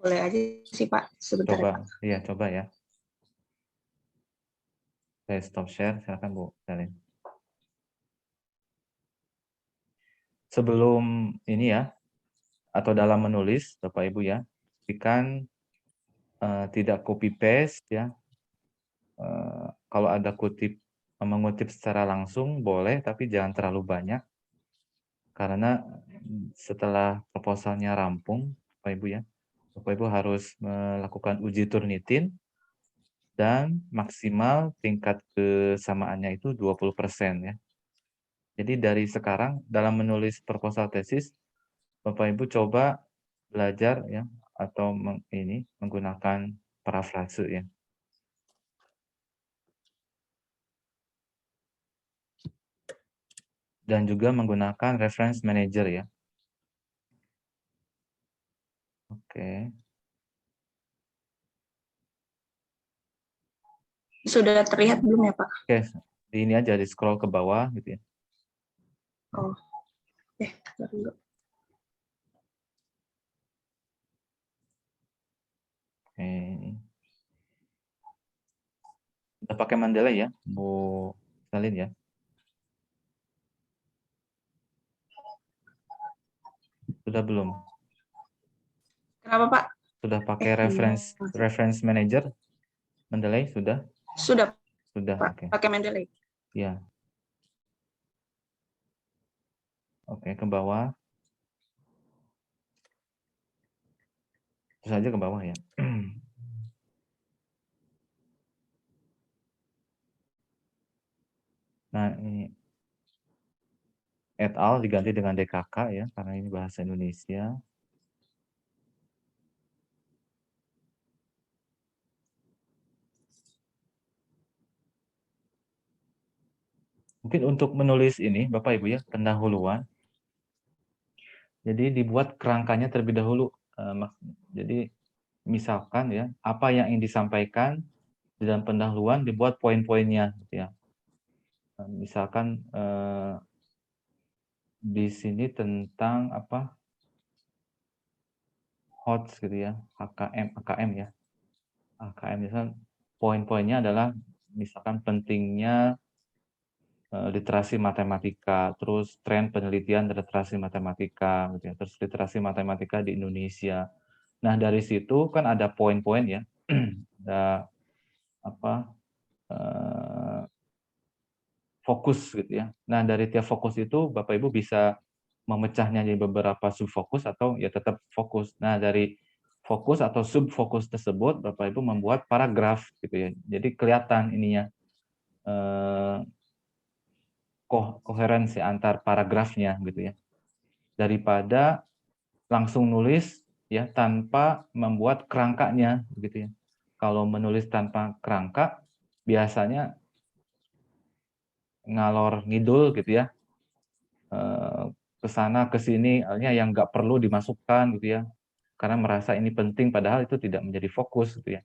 Boleh aja sih, Pak. Sebentar. Coba, Pak. iya coba ya. Saya stop share, silakan Bu Selen. Sebelum ini ya, atau dalam menulis, Bapak Ibu ya, pastikan tidak copy paste ya. Kalau ada mengutip secara langsung boleh, tapi jangan terlalu banyak. Karena setelah proposalnya rampung, Bapak Ibu ya, Bapak Ibu harus melakukan uji Turnitin dan maksimal tingkat kesamaannya itu 20% ya. Jadi dari sekarang dalam menulis proposal tesis, Bapak Ibu coba belajar ya atau menggunakan parafrase ya. Dan juga menggunakan reference manager ya. Oke. Sudah terlihat belum ya, Pak? Oke, di ini aja di scroll ke bawah gitu ya. Oh. Dulu. Oke. Udah pakai Mendeley ya, Bu Salin ya? Sudah belum? Kenapa, Pak? Sudah pakai reference manager? Mendeley sudah? Sudah. Sudah, Pak. oke. Pakai Mendeley. Ya. Oke, ke bawah. Terus aja ke bawah ya. Nah, ini et al diganti dengan DKK ya, karena ini bahasa Indonesia. Mungkin untuk menulis ini, Bapak Ibu ya, pendahuluan. Jadi dibuat kerangkanya terlebih dahulu. Jadi misalkan ya, apa yang ingin disampaikan di dalam pendahuluan dibuat poin-poinnya, gitu ya. Misalkan di sini tentang apa? HOTS gitu ya, AKM ya. AKM misalkan poin-poinnya adalah misalkan pentingnya literasi matematika, terus tren penelitian literasi matematika, gitu ya. Terus literasi matematika di Indonesia. Nah dari situ kan ada poin-poin ya, ada apa fokus gitu ya. Nah dari tiap fokus itu Bapak Ibu bisa memecahnya jadi beberapa subfokus atau ya tetap fokus. Nah dari fokus atau subfokus tersebut Bapak Ibu membuat paragraf gitu ya. Jadi kelihatan ininya koherensi antar paragrafnya gitu ya. Daripada langsung nulis ya tanpa membuat kerangkanya gitu ya. Kalau menulis tanpa kerangka biasanya ngalor ngidul gitu ya. Ke sana ke sini artinya yang nggak perlu dimasukkan gitu ya. Karena merasa ini penting padahal itu tidak menjadi fokus gitu ya.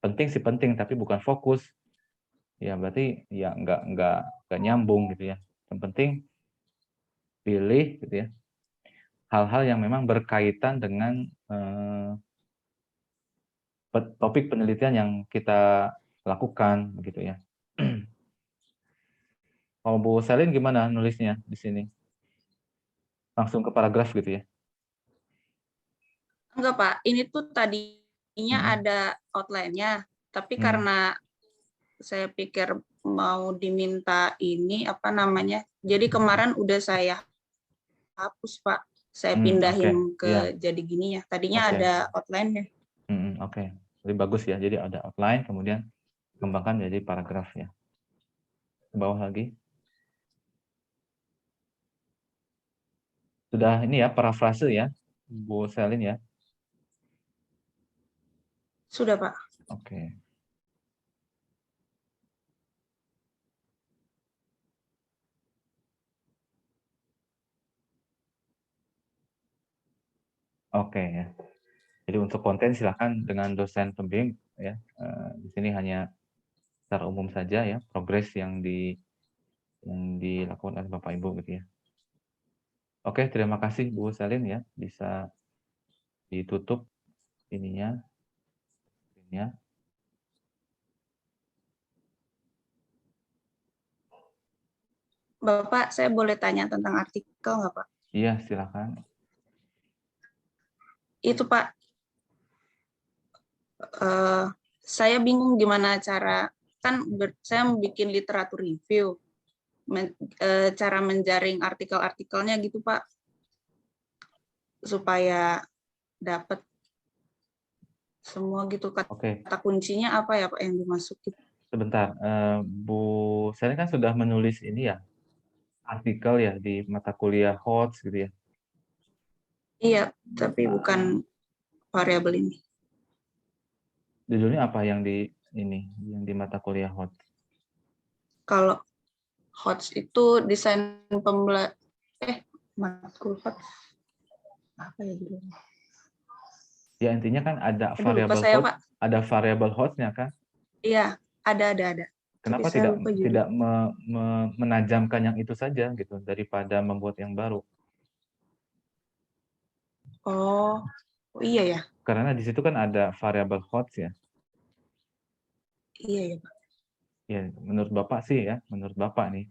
Penting sih penting tapi bukan fokus. Ya berarti ya nggak nyambung gitu ya. Yang penting pilih gitu ya hal-hal yang memang berkaitan dengan topik penelitian yang kita lakukan begitu ya. Kalau Bu Selin gimana nulisnya di sini? Langsung ke paragraf gitu ya? Enggak, Pak. Ini tuh tadinya ada outline-nya, tapi karena saya pikir mau diminta ini apa namanya. Jadi kemarin udah saya hapus, Pak. Saya pindahin ke jadi gini ya. Tadinya ada outline-nya. Oke. Lebih bagus ya. Jadi ada outline kemudian kembangkan jadi paragraf ya. Ke bawah lagi. Sudah ini ya parafrase ya, Bu Selin ya. Sudah, Pak. Oke. Oke ya. Jadi untuk konten silakan dengan dosen pembimbing ya. Di sini hanya secara umum saja ya progres yang dilakukan oleh Bapak Ibu gitu ya. Oke, terima kasih Bu Selin ya, bisa ditutup ininya. Bapak, saya boleh tanya tentang artikel nggak, Pak? Iya, silakan. Itu, Pak, saya bingung gimana cara, kan saya bikin literatur review, cara menjaring artikel-artikelnya gitu, Pak, supaya dapat semua gitu. Kata kuncinya apa ya, Pak, yang dimasukin? Sebentar, Bu Selin kan sudah menulis ini ya, artikel ya di mata kuliah HOTS gitu ya? Iya, tapi bukan variabel ini. Judulnya apa yang di mata kuliah HOTS? Kalau HOTS itu desain matkul HOTS apa ya judulnya? Ya intinya kan ada Aduh, variabel saya, HOTS, Pak. ada variabel HOTS-nya kan? Iya, ada. Kenapa tidak menajamkan yang itu saja gitu daripada membuat yang baru? Oh iya ya. Karena di situ kan ada variabel HOTS ya. Iya ya, Pak. Ya, menurut Bapak sih ya, menurut Bapak nih,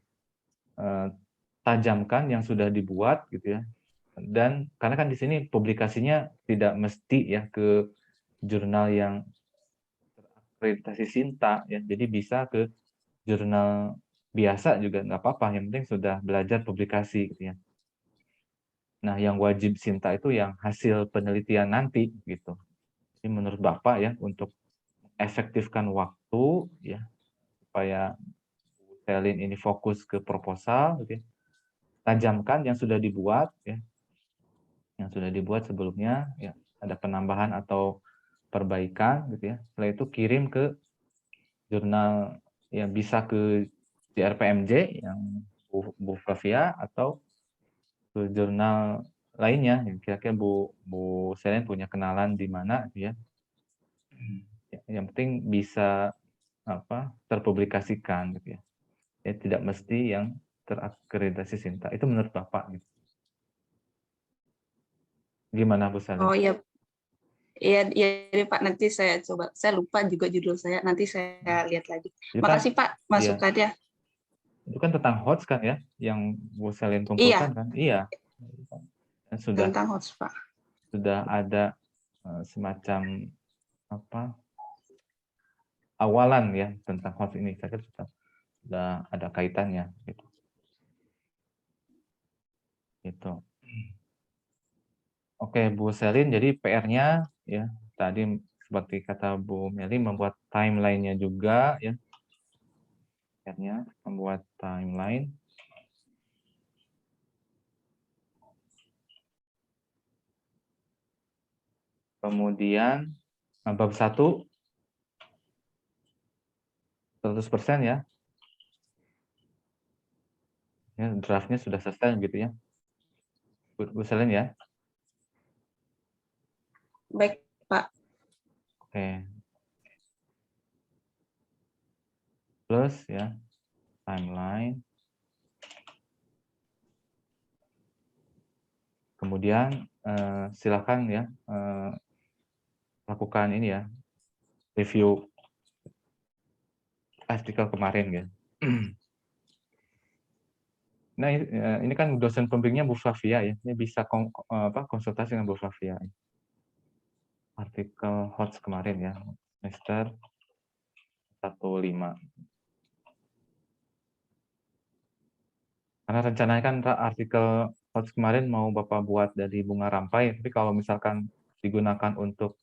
tajamkan yang sudah dibuat gitu ya. Dan karena kan di sini publikasinya tidak mesti ya ke jurnal yang terakreditasi Sinta ya, jadi bisa ke jurnal biasa juga nggak apa-apa, yang penting sudah belajar publikasi gitu ya. Nah, yang wajib Sinta itu yang hasil penelitian nanti gitu. Jadi menurut Bapak ya, untuk efektifkan waktu ya, supaya Selin ini fokus ke proposal gitu ya, tajamkan yang sudah dibuat ya, yang sudah dibuat sebelumnya ya, ada penambahan atau perbaikan gitu ya. Setelah itu kirim ke jurnal, ya bisa ke di RPMJ yang Bu Flavia atau ke jurnal lainnya. Kira-kira Bu Selin punya kenalan di mana ya? Yang penting bisa terpublikasikan gitu ya. Ya tidak mesti yang terakreditasi Sinta. Itu menurut Bapak gitu. Gimana Bu Selin? Oh iya, iya Pak, nanti saya coba. Saya lupa juga judul saya, nanti saya lihat lagi. Itu Makasih Pak Iya. masukannya. Itu kan tentang HOTS kan ya, yang Bu Selin Iya, kumpulkan kan? Iya. Sudah tentang HOTS Pak. ada semacam awalan ya tentang HOTS ini. Saya kira sudah ada kaitannya gitu. Gitu. Oke, Bu Selin, jadi PR-nya ya tadi seperti kata Bu Meli membuat timeline-nya juga ya. PR-nya membuat timeline. Kemudian bab 1 100% ya. Ya, draftnya sudah selesai gitu ya. Bu Selin ya. Baik Pak. Oke. Plus ya timeline. Kemudian silakan ya lakukan ini ya review artikel kemarin ya. Nah ini kan dosen pembimbingnya Bu Flavia ya. Ini bisa konsultasi dengan Bu Flavia. Artikel HOTS kemarin ya semester 15. Karena rencananya kan artikel HOTS kemarin mau Bapak buat dari bunga rampai, tapi kalau misalkan digunakan untuk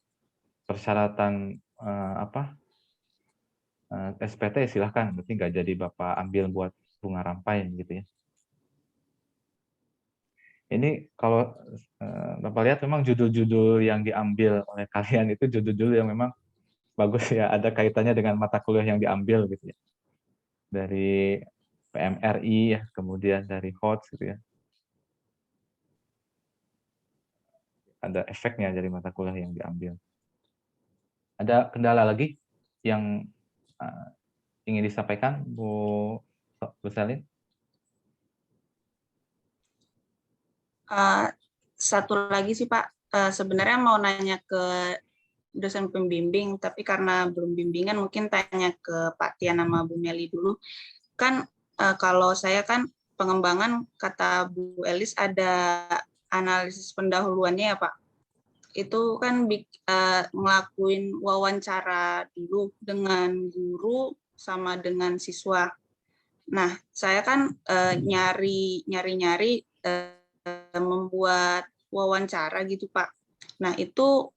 persyaratan SPT silahkan, berarti nggak jadi Bapak ambil buat bunga rampai gitu ya. Ini kalau Bapak lihat memang judul-judul yang diambil oleh kalian itu judul-judul yang memang bagus ya, ada kaitannya dengan mata kuliah yang diambil gitu ya. Dari PMRI ya, kemudian dari HOTS gitu ya. Ada efeknya dari mata kuliah yang diambil. Ada kendala lagi yang ingin disampaikan Bu Selin? Satu lagi sih Pak, sebenarnya mau nanya ke dosen pembimbing, tapi karena belum bimbingan mungkin tanya ke Pak Tian sama Bu Meli dulu. Kan kalau saya kan pengembangan kata Bu Elis ada analisis pendahuluannya ya Pak. Itu kan ngelakuin wawancara dulu dengan guru sama dengan siswa. Nah, saya kan nyari membuat wawancara gitu Pak. Nah, itu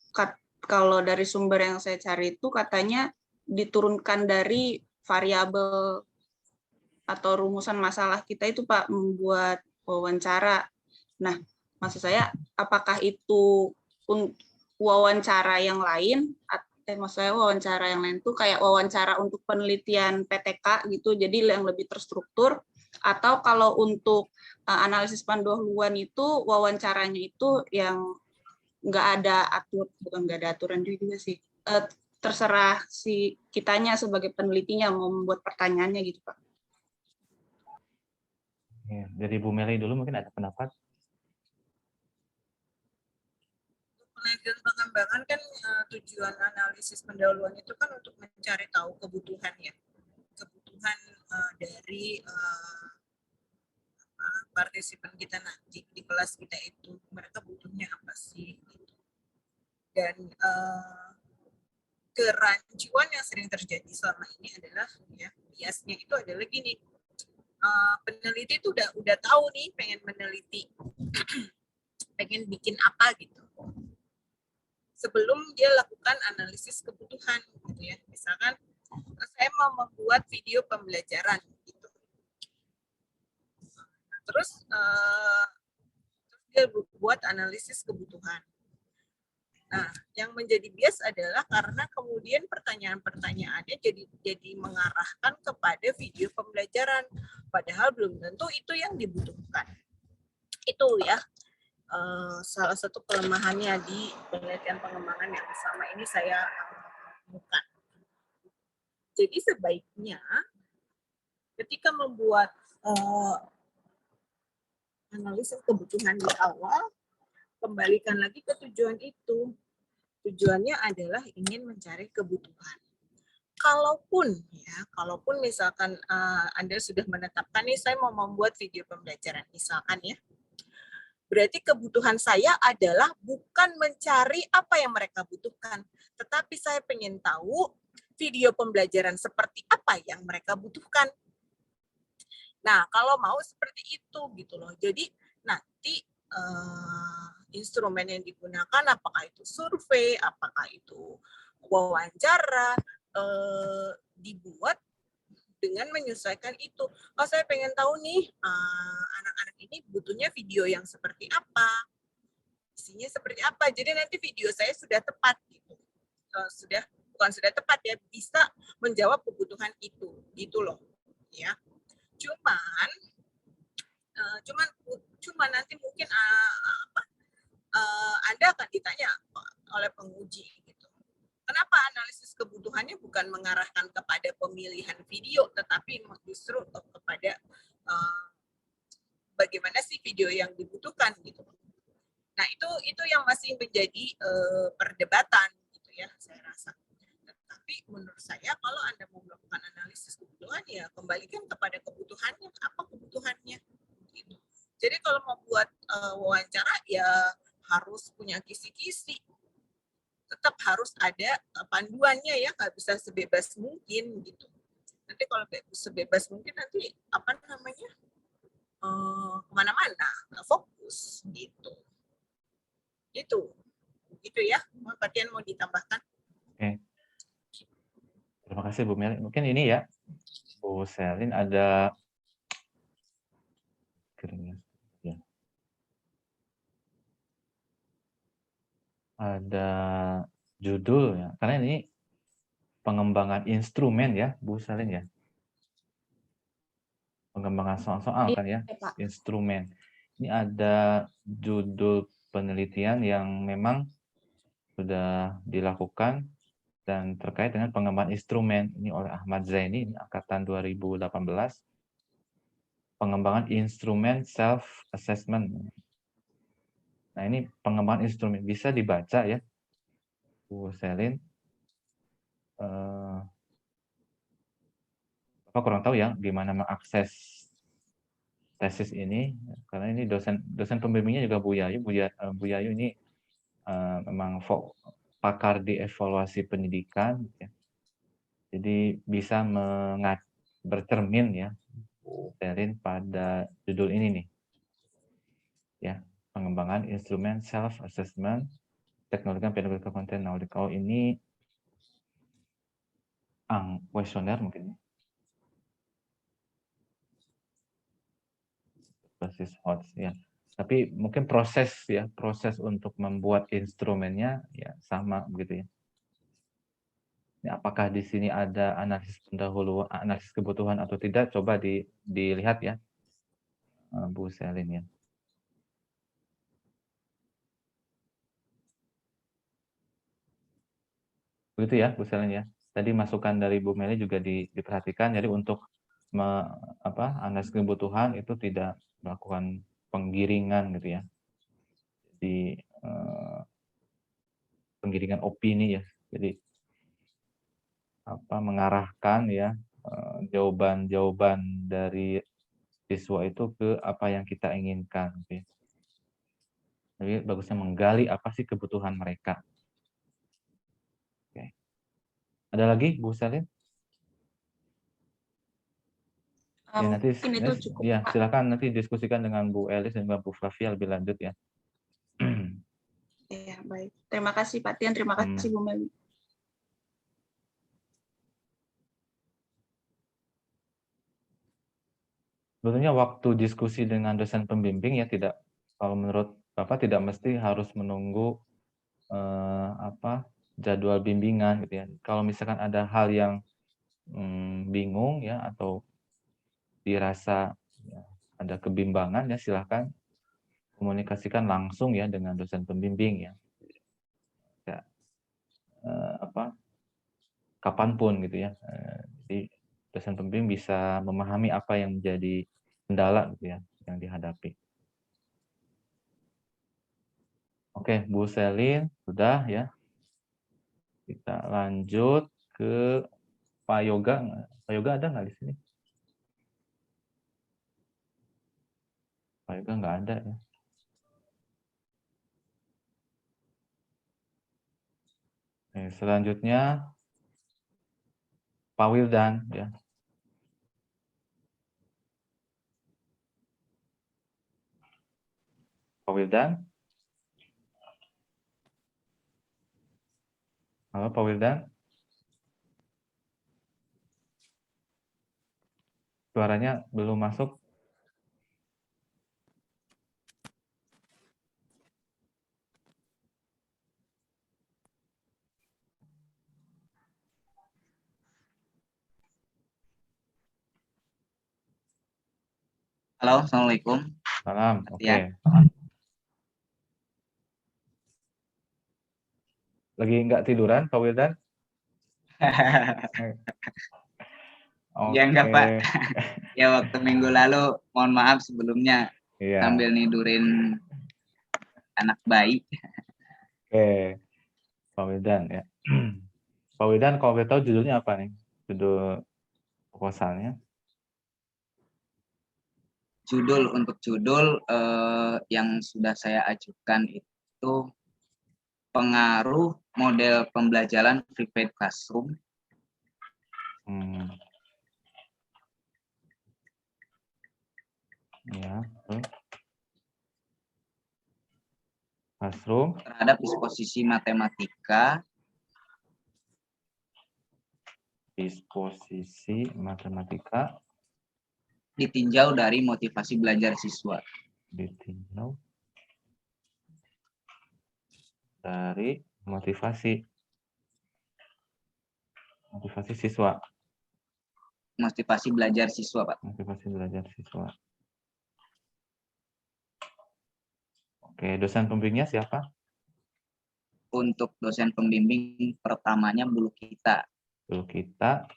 kalau dari sumber yang saya cari itu katanya diturunkan dari variabel atau rumusan masalah kita itu Pak membuat wawancara. Nah, maksud saya apakah itu wawancara yang lain? Maksud saya wawancara yang lain itu kayak wawancara untuk penelitian PTK gitu, jadi yang lebih terstruktur. Atau kalau untuk analisis pendahuluan itu wawancaranya itu yang nggak ada aturan juga sih. Terserah si kitanya sebagai penelitinya mau membuat pertanyaannya gitu Pak. Ya, dari Bu Meli dulu mungkin ada pendapat. Penelitian pengembangan kan tujuan analisis pendahuluan itu kan untuk mencari tahu kebutuhan ya, kebutuhan dari partisipan kita nanti di kelas kita itu, mereka butuhnya apa sih gitu. Dan kerancuan yang sering terjadi selama ini adalah ya biasnya itu adalah gini, peneliti itu udah tahu nih pengen meneliti pengen bikin apa gitu sebelum dia lakukan analisis kebutuhan gitu ya. Misalkan saya mau membuat video pembelajaran gitu. Nah, terus dia buat analisis kebutuhan. Nah, yang menjadi bias adalah karena kemudian pertanyaan-pertanyaannya jadi mengarahkan kepada video pembelajaran, padahal belum tentu itu yang dibutuhkan. Itu ya salah satu kelemahannya di penelitian pengembangan yang selama ini saya temukan. Jadi sebaiknya ketika membuat analisis kebutuhan di awal, kembalikan lagi ke tujuan itu. Tujuannya adalah ingin mencari kebutuhan. Kalaupun misalkan Anda sudah menetapkan nih saya mau membuat video pembelajaran misalkan ya, berarti kebutuhan saya adalah bukan mencari apa yang mereka butuhkan, tetapi saya pengen tahu video pembelajaran seperti apa yang mereka butuhkan. Nah, kalau mau seperti itu gitu loh. Jadi nanti instrumen yang digunakan apakah itu survei, apakah itu wawancara, dibuat dengan menyesuaikan itu. Oh, saya pengen tahu nih anak-anak ini butuhnya video yang seperti apa, isinya seperti apa. Jadi nanti video saya sudah tepat gitu. Bukan sudah tepat ya, bisa menjawab kebutuhan itu, gitu loh. Ya. Cuman nanti mungkin Anda akan ditanya oleh penguji gitu. Kenapa analisis kebutuhannya bukan mengarahkan kepada pemilihan video, tetapi justru kepada bagaimana sih video yang dibutuhkan gitu. Nah itu yang masih menjadi perdebatan gitu ya saya rasa. Tapi menurut saya kalau Anda mau melakukan analisis kebutuhan ya kembalikan kepada kebutuhannya, apa kebutuhannya gitu. Jadi kalau mau buat wawancara ya harus punya kisi-kisi, tetap harus ada panduannya ya, nggak bisa sebebas mungkin gitu. Nanti kalau sebebas mungkin nanti apa namanya kemana-mana, nggak fokus gitu. Gitu ya. Pak Tian mau ditambahkan? Oke. Terima kasih Bu Meli. Mungkin ini ya, Bu Selin ada ada judul ya, karena ini pengembangan instrumen ya, Bu Selin ya. Pengembangan soal-soal kan ya, instrumen. Ini ada judul penelitian yang memang sudah dilakukan dan terkait dengan pengembangan instrumen ini oleh Ahmad Zaini, ini angkatan 2018. Pengembangan instrumen self-assessment. Nah, ini pengembangan instrumen bisa dibaca ya, Bu Selin. Bapak kurang tahu ya gimana mengakses tesis ini, karena ini dosen pembimbingnya juga Bu Yayu. Bu Yayu ini memang pakar di evaluasi pendidikan, ya. Jadi bisa bercermin ya, Bu Selin pada judul ini nih, ya, pengembangan instrumen self-assessment, teknologi pedagogical content knowledge. Kalau ini kuesioner mungkin, basis HOTS ya. Tapi mungkin proses untuk membuat instrumennya ya sama begitu ya. Apakah di sini ada analisis pendahuluan, analisis kebutuhan atau tidak? Coba dilihat ya, Bu Selin ya. Begitu ya, Bu Selin ya. Tadi masukan dari Bu Meli juga diperhatikan. Jadi untuk analisis kebutuhan itu tidak melakukan penggiringan gitu ya. Jadi penggiringan opini ya. Jadi mengarahkan ya jawaban-jawaban dari siswa itu ke apa yang kita inginkan. Gitu ya. Jadi bagusnya menggali apa sih kebutuhan mereka. Oke. Ada lagi Bu Selin? Ya, nanti itu cukup, ya Pak. silakan nanti diskusikan dengan Bu Elis dan Bu Flavia lebih lanjut ya. Ya, baik. Terima kasih Pak Tian, terima kasih Bu Meli. Sebetulnya waktu diskusi dengan dosen pembimbing ya kalau menurut Bapak tidak mesti harus menunggu jadwal bimbingan gitu ya. Kalau misalkan ada hal yang bingung ya atau dirasa ya, ada kebimbangan ya silahkan komunikasikan langsung ya dengan dosen pembimbing ya. Kapanpun gitu ya. Jadi dosen pembimbing bisa memahami apa yang menjadi kendala gitu ya yang dihadapi. Oke, Bu Selin sudah ya. Kita lanjut ke Pak Yoga. Pak Yoga ada nggak di sini? Pak Yoga nggak ada ya. Oke, selanjutnya Pak Wildan ya. Pak Wildan. Halo Pak Wildan. Suaranya belum masuk. Halo, Assalamualaikum. Salam. Oke. Ya. Lagi nggak tiduran Pak Wildan? Ya enggak, Pak. Oke. Ya waktu minggu lalu, mohon maaf sebelumnya Iya. sambil nidurin anak bayi. Oke. Pak Wildan ya. Pak Wildan kalau boleh tahu judulnya apa nih? Judul proposalnya? Untuk judul yang sudah saya ajukan itu pengaruh model pembelajaran private classroom. Ya. Classroom terhadap disposisi matematika. Disposisi matematika Ditinjau dari motivasi belajar siswa. ditinjau dari motivasi siswa. Motivasi belajar siswa, Pak. Motivasi belajar siswa. Oke, dosen pembimbingnya siapa? Untuk dosen pembimbing pertamanya Bu Kita. Bu Kita,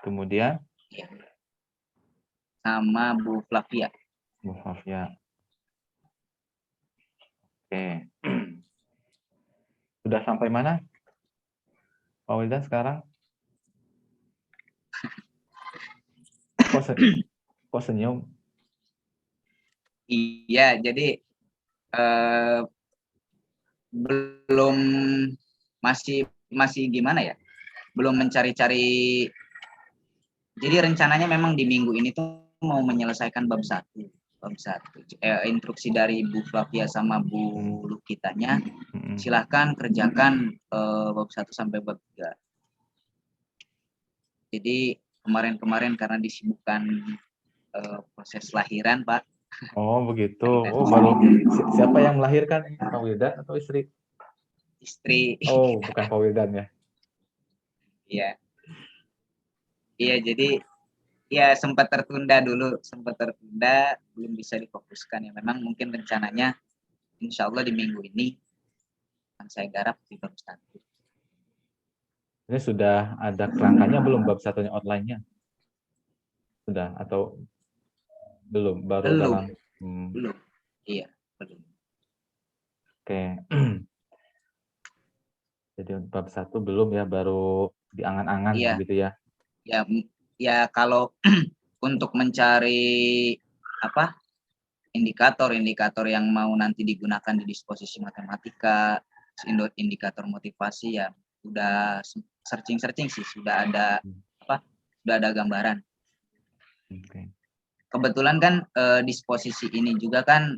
kemudian Ya. Sama Bu Flavia. Bu Flavia. Oke. Sudah sampai mana? Pak Wildan sekarang? Kok senyum? Iya, jadi belum masih gimana ya? Belum mencari-cari. Jadi rencananya memang di minggu ini tuh mau menyelesaikan bab 1. Instruksi dari Bu Flavia sama Bu Lukitanya, silahkan kerjakan bab 1 sampai bab 3. Jadi kemarin karena disibukkan proses lahiran, Pak. Oh begitu. Oh baru siapa yang melahirkan? Pak Wildan atau istri? Istri. Oh bukan Pak Wildan ya? Iya. Iya, jadi ya sempat tertunda, belum bisa difokuskan ya. Memang mungkin rencananya insya Allah di minggu ini akan saya garap di bab 1. Ini sudah ada kerangkanya belum bab 1-nya outline-nya? Sudah atau belum? Baru Belum. dalam Belum. Iya, belum. Oke. Jadi bab 1 belum ya, baru diangan-angan gitu ya. Ya kalau untuk mencari indikator yang mau nanti digunakan di disposisi matematika, indikator motivasi ya udah searching sih, sudah ada gambaran. Okay. Kebetulan kan disposisi ini juga kan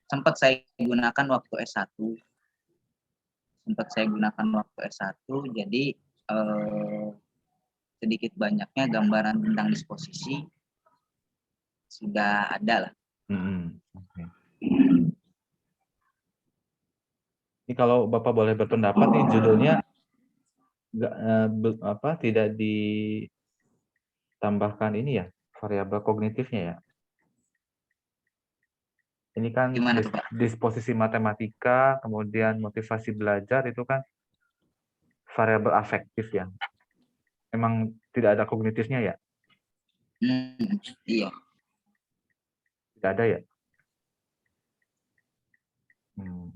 sempat saya gunakan waktu S1. Jadi sedikit banyaknya gambaran tentang disposisi sudah ada lah. Okay. Ini kalau Bapak boleh berpendapat nih judulnya tidak ditambahkan ini ya, variabel kognitifnya ya. Ini kan Gimana tuh, Pak? disposisi matematika, kemudian motivasi belajar itu kan variabel afektif ya. Memang tidak ada kognitifnya ya? Iya. Tidak ada ya?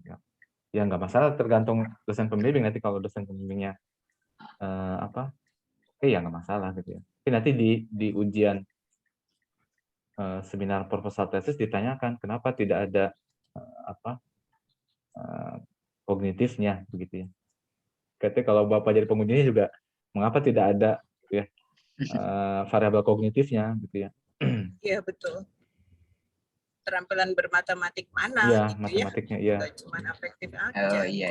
Ya. Ya nggak masalah, tergantung dosen pembimbing. Nanti kalau dosen pembimbingnya ya nggak masalah gitu ya. Tapi nanti di ujian seminar proposal tesis ditanyakan kenapa tidak ada kognitifnya begitu ya. Katanya kalau Bapak jadi pengujinya juga mengapa tidak ada ya variabel kognitifnya gitu ya. Iya, betul. Keterampilan bermatematik mana Iya, gitu ya. matematiknya iya. Nggak cuma afektif aja. Oh iya.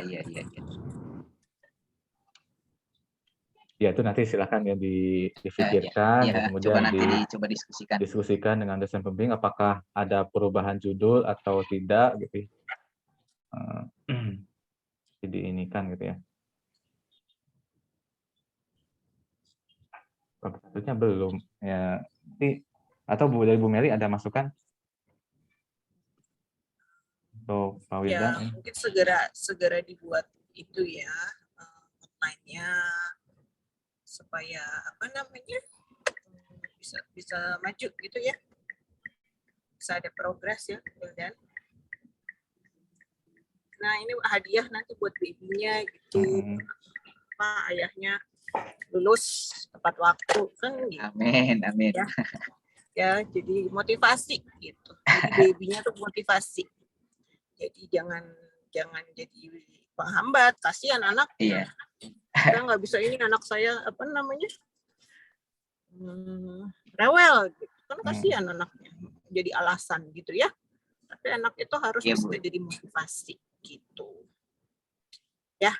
Ya itu nanti silakan ya difikirkan, Ya, kemudian coba nanti coba diskusikan. diskusikan dengan dosen pembimbing apakah ada perubahan judul atau tidak gitu. Jadi ini kan gitu ya. Tentunya belum ya. Atau dari Bu Meli ada masukan? Atau Pak Wildan? Ya, mungkin segera dibuat itu ya outline-nya supaya bisa maju gitu ya, bisa ada progres ya, Wildan. Nah ini hadiah nanti buat babynya gitu, ayahnya lulus tepat waktu kan gitu. Amin. Ya jadi motivasi gitu, jadi babynya tuh motivasi, jadi jangan jadi penghambat, kasihan anaknya. Iya. Kita nggak bisa ini anak saya rewel gitu kan, kasihan anaknya jadi alasan gitu ya, tapi anak itu harus Iya, bisa Bu. jadi motivasi gitu ya.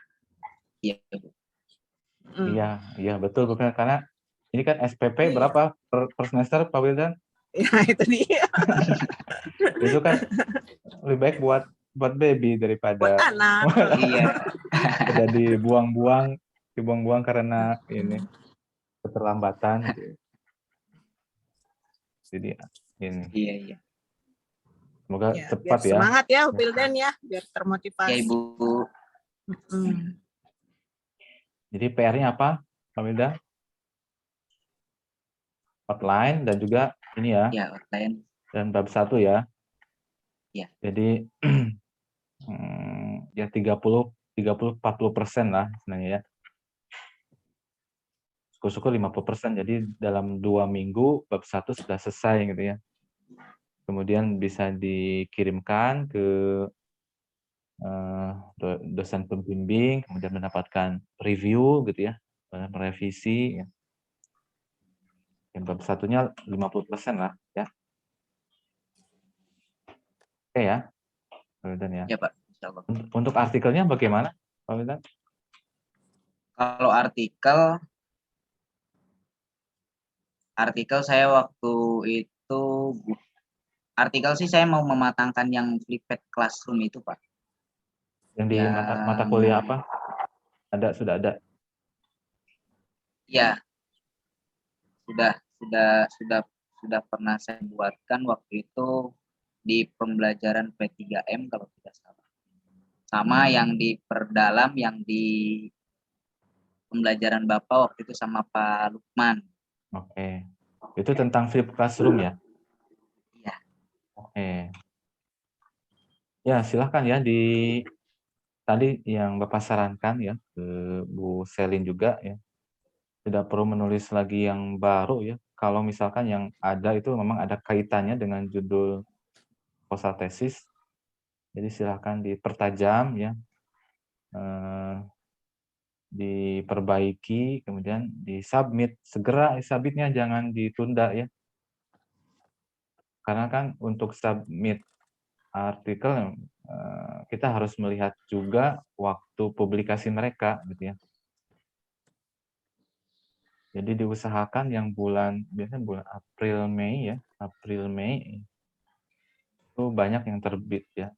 Iya betul, bukan karena ini kan SPP berapa per semester Pak Wildan? Ya itu dia. Itu kan lebih baik buat baby daripada Buat anak. Iya. udah dibuang-buang karena ini keterlambatan gitu. Jadi ini Iya. semoga Ya, cepat biar ya. Semangat ya Wildan ya, biar termotivasi. Ya Ibu. Jadi PR-nya apa Pak Wildan? Outline dan juga ini ya. Ya, outline. Dan bab 1 ya. Ya. Jadi ya 30-40% lah sebenarnya ya. Syukur-syukur 50%. Jadi dalam 2 minggu bab 1 sudah selesai gitu ya. Kemudian bisa dikirimkan ke dosen pembimbing, kemudian mendapatkan review gitu ya, merevisi ya. Yang bab 1-nya 50% lah ya. Oke ya, Pak Wildan ya. Ya Pak, insyaallah. Untuk artikelnya bagaimana, Pak Wildan? Kalau artikel saya waktu itu sih saya mau mematangkan yang flipped classroom itu, Pak. Yang di mata kuliah apa? Sudah ada. Ya. Sudah pernah saya buatkan waktu itu di pembelajaran P3M kalau tidak salah. Sama yang diperdalam yang di pembelajaran Bapak waktu itu sama Pak Lukman. Oke. Itu tentang flipped classroom ya? Iya. Oke. Ya, silahkan ya tadi yang Bapak sarankan ya ke Bu Selin juga ya. Tidak perlu menulis lagi yang baru ya. Kalau misalkan yang ada itu memang ada kaitannya dengan judul proposal tesis. Jadi silahkan dipertajam ya. Diperbaiki, kemudian disubmit. Segera submitnya, jangan ditunda ya. Karena kan untuk submit artikel kita harus melihat juga waktu publikasi mereka gitu ya. Jadi diusahakan yang biasanya bulan April Mei ya, April Mei itu banyak yang terbit ya.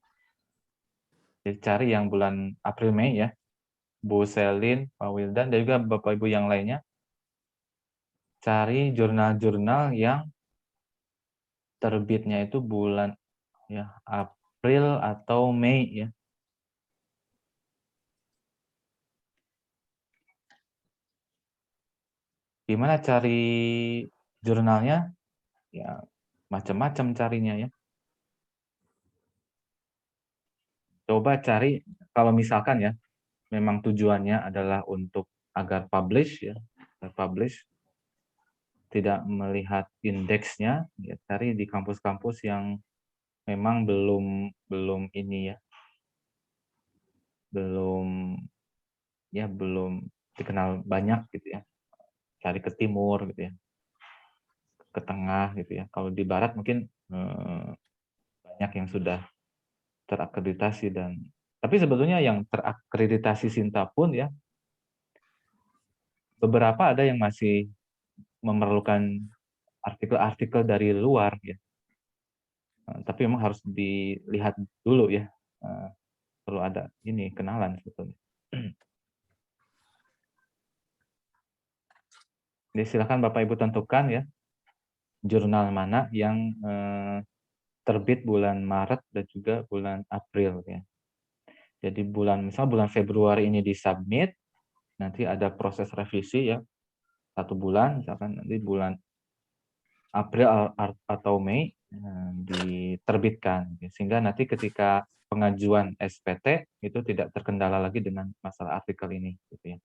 Jadi cari yang bulan April Mei ya, Bu Selin, Pak Wildan, dan juga Bapak Ibu yang lainnya. Cari jurnal-jurnal yang terbitnya itu bulan ya April atau Mei ya. Gimana cari jurnalnya? Ya macam-macam carinya ya. Coba cari kalau misalkan ya, memang tujuannya adalah untuk agar publish ya, publish, tidak melihat indeksnya, ya cari di kampus-kampus yang memang belum ini ya, belum dikenal banyak gitu ya. Cari ke timur gitu ya, ke tengah gitu ya. Kalau di barat mungkin banyak yang sudah terakreditasi tapi sebetulnya yang terakreditasi Sinta pun ya beberapa ada yang masih memerlukan artikel-artikel dari luar ya. Tapi memang harus dilihat dulu ya. Perlu ada ini kenalan sebetulnya. Jadi silakan Bapak Ibu tentukan ya jurnal mana yang terbit bulan Maret dan juga bulan April ya. Jadi misal bulan Februari ini disubmit, nanti ada proses revisi ya 1 bulan, misalkan nanti bulan April atau Mei diterbitkan, sehingga nanti ketika pengajuan SPT itu tidak terkendala lagi dengan masalah artikel ini, gitu ya.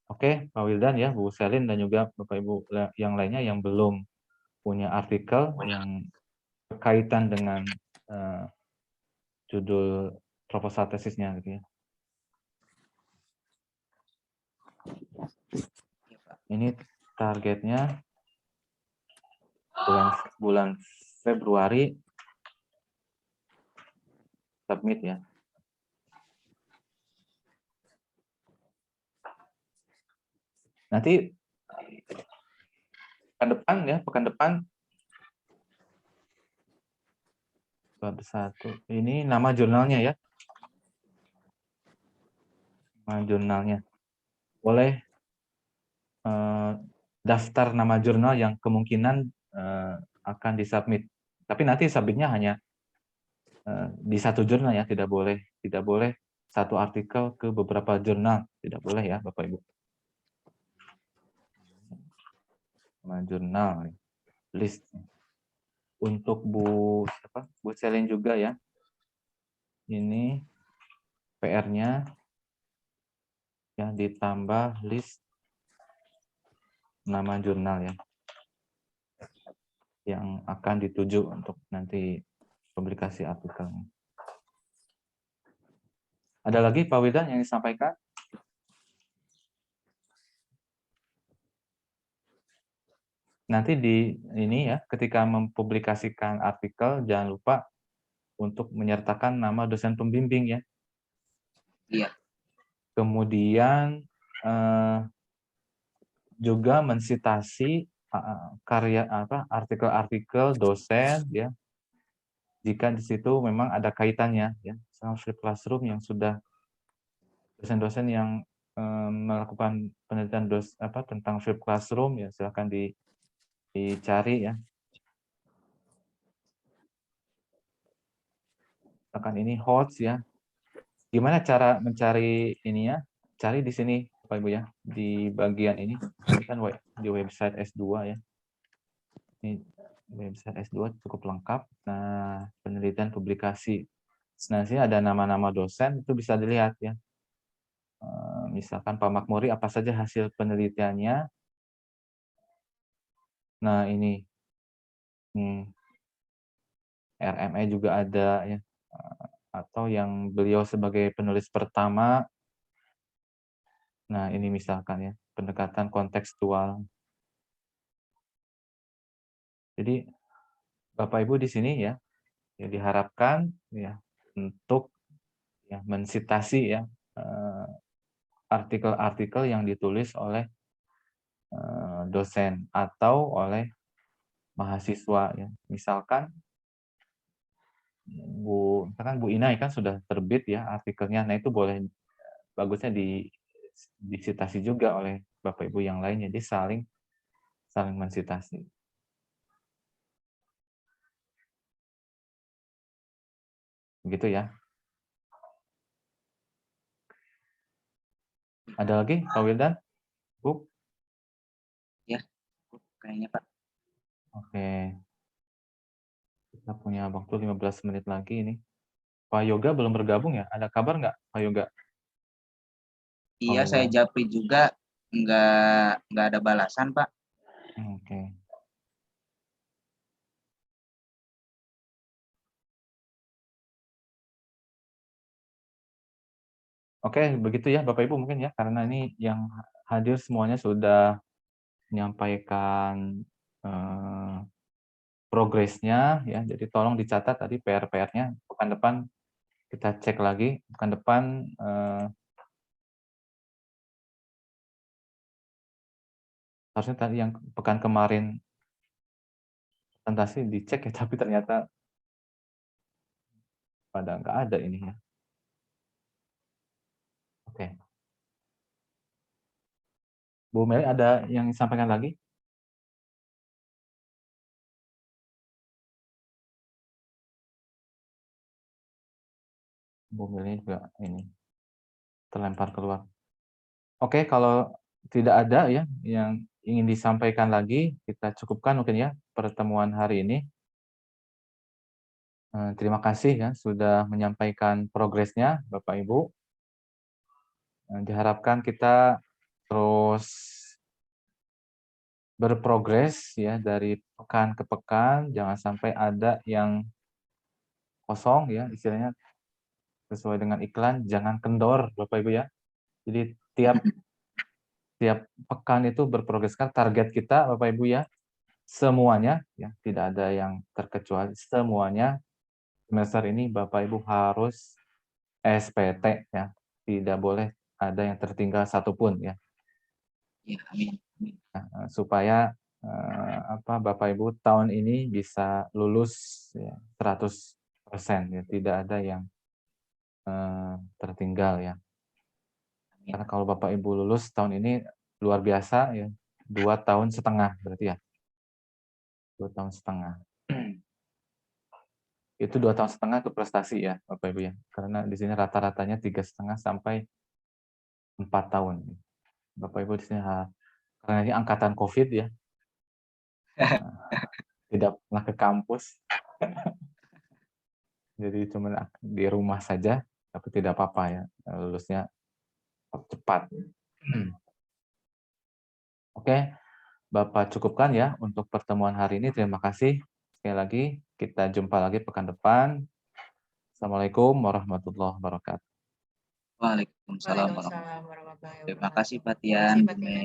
Oke, Pak Wildan ya, Bu Selin dan juga Bapak Ibu yang lainnya yang belum punya artikel yang berkaitan dengan judul proposal tesisnya gitu ya. Ini targetnya bulan Februari submit ya. Nanti pekan depan bab 1. Ini nama jurnalnya ya. Nama jurnalnya. Boleh daftar nama jurnal yang kemungkinan akan disubmit. Tapi nanti submitnya hanya di satu jurnal ya, tidak boleh satu artikel ke beberapa jurnal, tidak boleh ya Bapak Ibu. Nama jurnal list untuk Bu Selin juga ya. Ini PR-nya ya, ditambah list nama jurnal ya yang akan dituju untuk nanti publikasi artikel. Ada lagi Pak Wildan yang disampaikan? Nanti di ini ya, ketika mempublikasikan artikel jangan lupa untuk menyertakan nama dosen pembimbing ya. Iya. Kemudian juga mensitasi artikel-artikel dosen ya. Jika di situ memang ada kaitannya ya, sama Flip Classroom yang sudah dosen-dosen yang melakukan penelitian tentang Flip Classroom ya, silakan dicari ya. Misalkan ini HOTS ya. Gimana cara mencari ini ya? Cari di sini Bapak Ibu ya, di bagian ini kan di website S2 ya. Ini website S2 cukup lengkap. Nah, penelitian publikasi. Nah, sini ada nama-nama dosen, itu bisa dilihat ya. Misalkan Pak Makmuri apa saja hasil penelitiannya. Nah, ini RME juga ada ya. Atau yang beliau sebagai penulis pertama. Nah, ini misalkan ya, pendekatan kontekstual. Jadi Bapak Ibu di sini ya diharapkan ya untuk ya mensitasi ya artikel-artikel yang ditulis oleh dosen atau oleh mahasiswa ya. Misalkan misalkan Bu Inai kan sudah terbit ya artikelnya. Nah, itu boleh bagusnya disitasi juga oleh Bapak Ibu yang lain, jadi saling mensitasi. Begitu ya. Ada lagi Pak Wildan? Bu? Ya, kayaknya Pak. Oke. Kita punya waktu 15 menit lagi ini. Pak Yoga belum bergabung ya? Ada kabar nggak Pak Yoga? Iya, saya japri juga nggak ada balasan Pak. Oke. Oke, begitu ya Bapak Ibu mungkin ya, karena ini yang hadir semuanya sudah menyampaikan progresnya ya, jadi tolong dicatat tadi PR-PR-nya. Pekan depan kita cek lagi, pekan depan harusnya tadi yang pekan kemarin presentasi dicek ya, tapi ternyata pada nggak ada ini ya. Oke. Bu Meli ada yang disampaikan lagi? Bu Meli juga ini terlempar keluar. Oke, kalau tidak ada ya yang ingin disampaikan lagi, kita cukupkan mungkin ya pertemuan hari ini. Terima kasih ya sudah menyampaikan progresnya Bapak Ibu. Diharapkan kita terus berprogres ya dari pekan ke pekan, jangan sampai ada yang kosong ya, istilahnya sesuai dengan iklan, jangan kendor Bapak Ibu ya. Jadi tiap pekan itu berprogres, kan target kita Bapak Ibu ya, semuanya ya, tidak ada yang terkecuali, semuanya semester ini Bapak Ibu harus SPT ya, tidak boleh ada yang tertinggal satupun ya. Ya, amin. Nah, supaya Bapak Ibu tahun ini bisa lulus ya, 100% ya, tidak ada yang tertinggal ya. Karena kalau Bapak Ibu lulus tahun ini luar biasa ya, 2,5 tahun berarti ya. 2,5 tahun. Itu 2,5 tahun itu prestasi ya Bapak Ibu ya. Karena di sini rata-ratanya 3,5 sampai 4 tahun. Bapak Ibu di sini karena ini angkatan COVID ya. Tidak pernah ke kampus. Jadi cuma di rumah saja, tapi tidak apa-apa ya. Lulusnya cepat. Oke, Bapak cukupkan ya untuk pertemuan hari ini. Terima kasih. Sekali lagi, kita jumpa lagi pekan depan. Assalamualaikum warahmatullahi wabarakatuh. Waalaikumsalam warahmatullahi wabarakatuh. Waalaikumsalam warahmatullahi Terima wabarakatuh. kasih Pak Terima kasih Tian, Pak Bu Tian.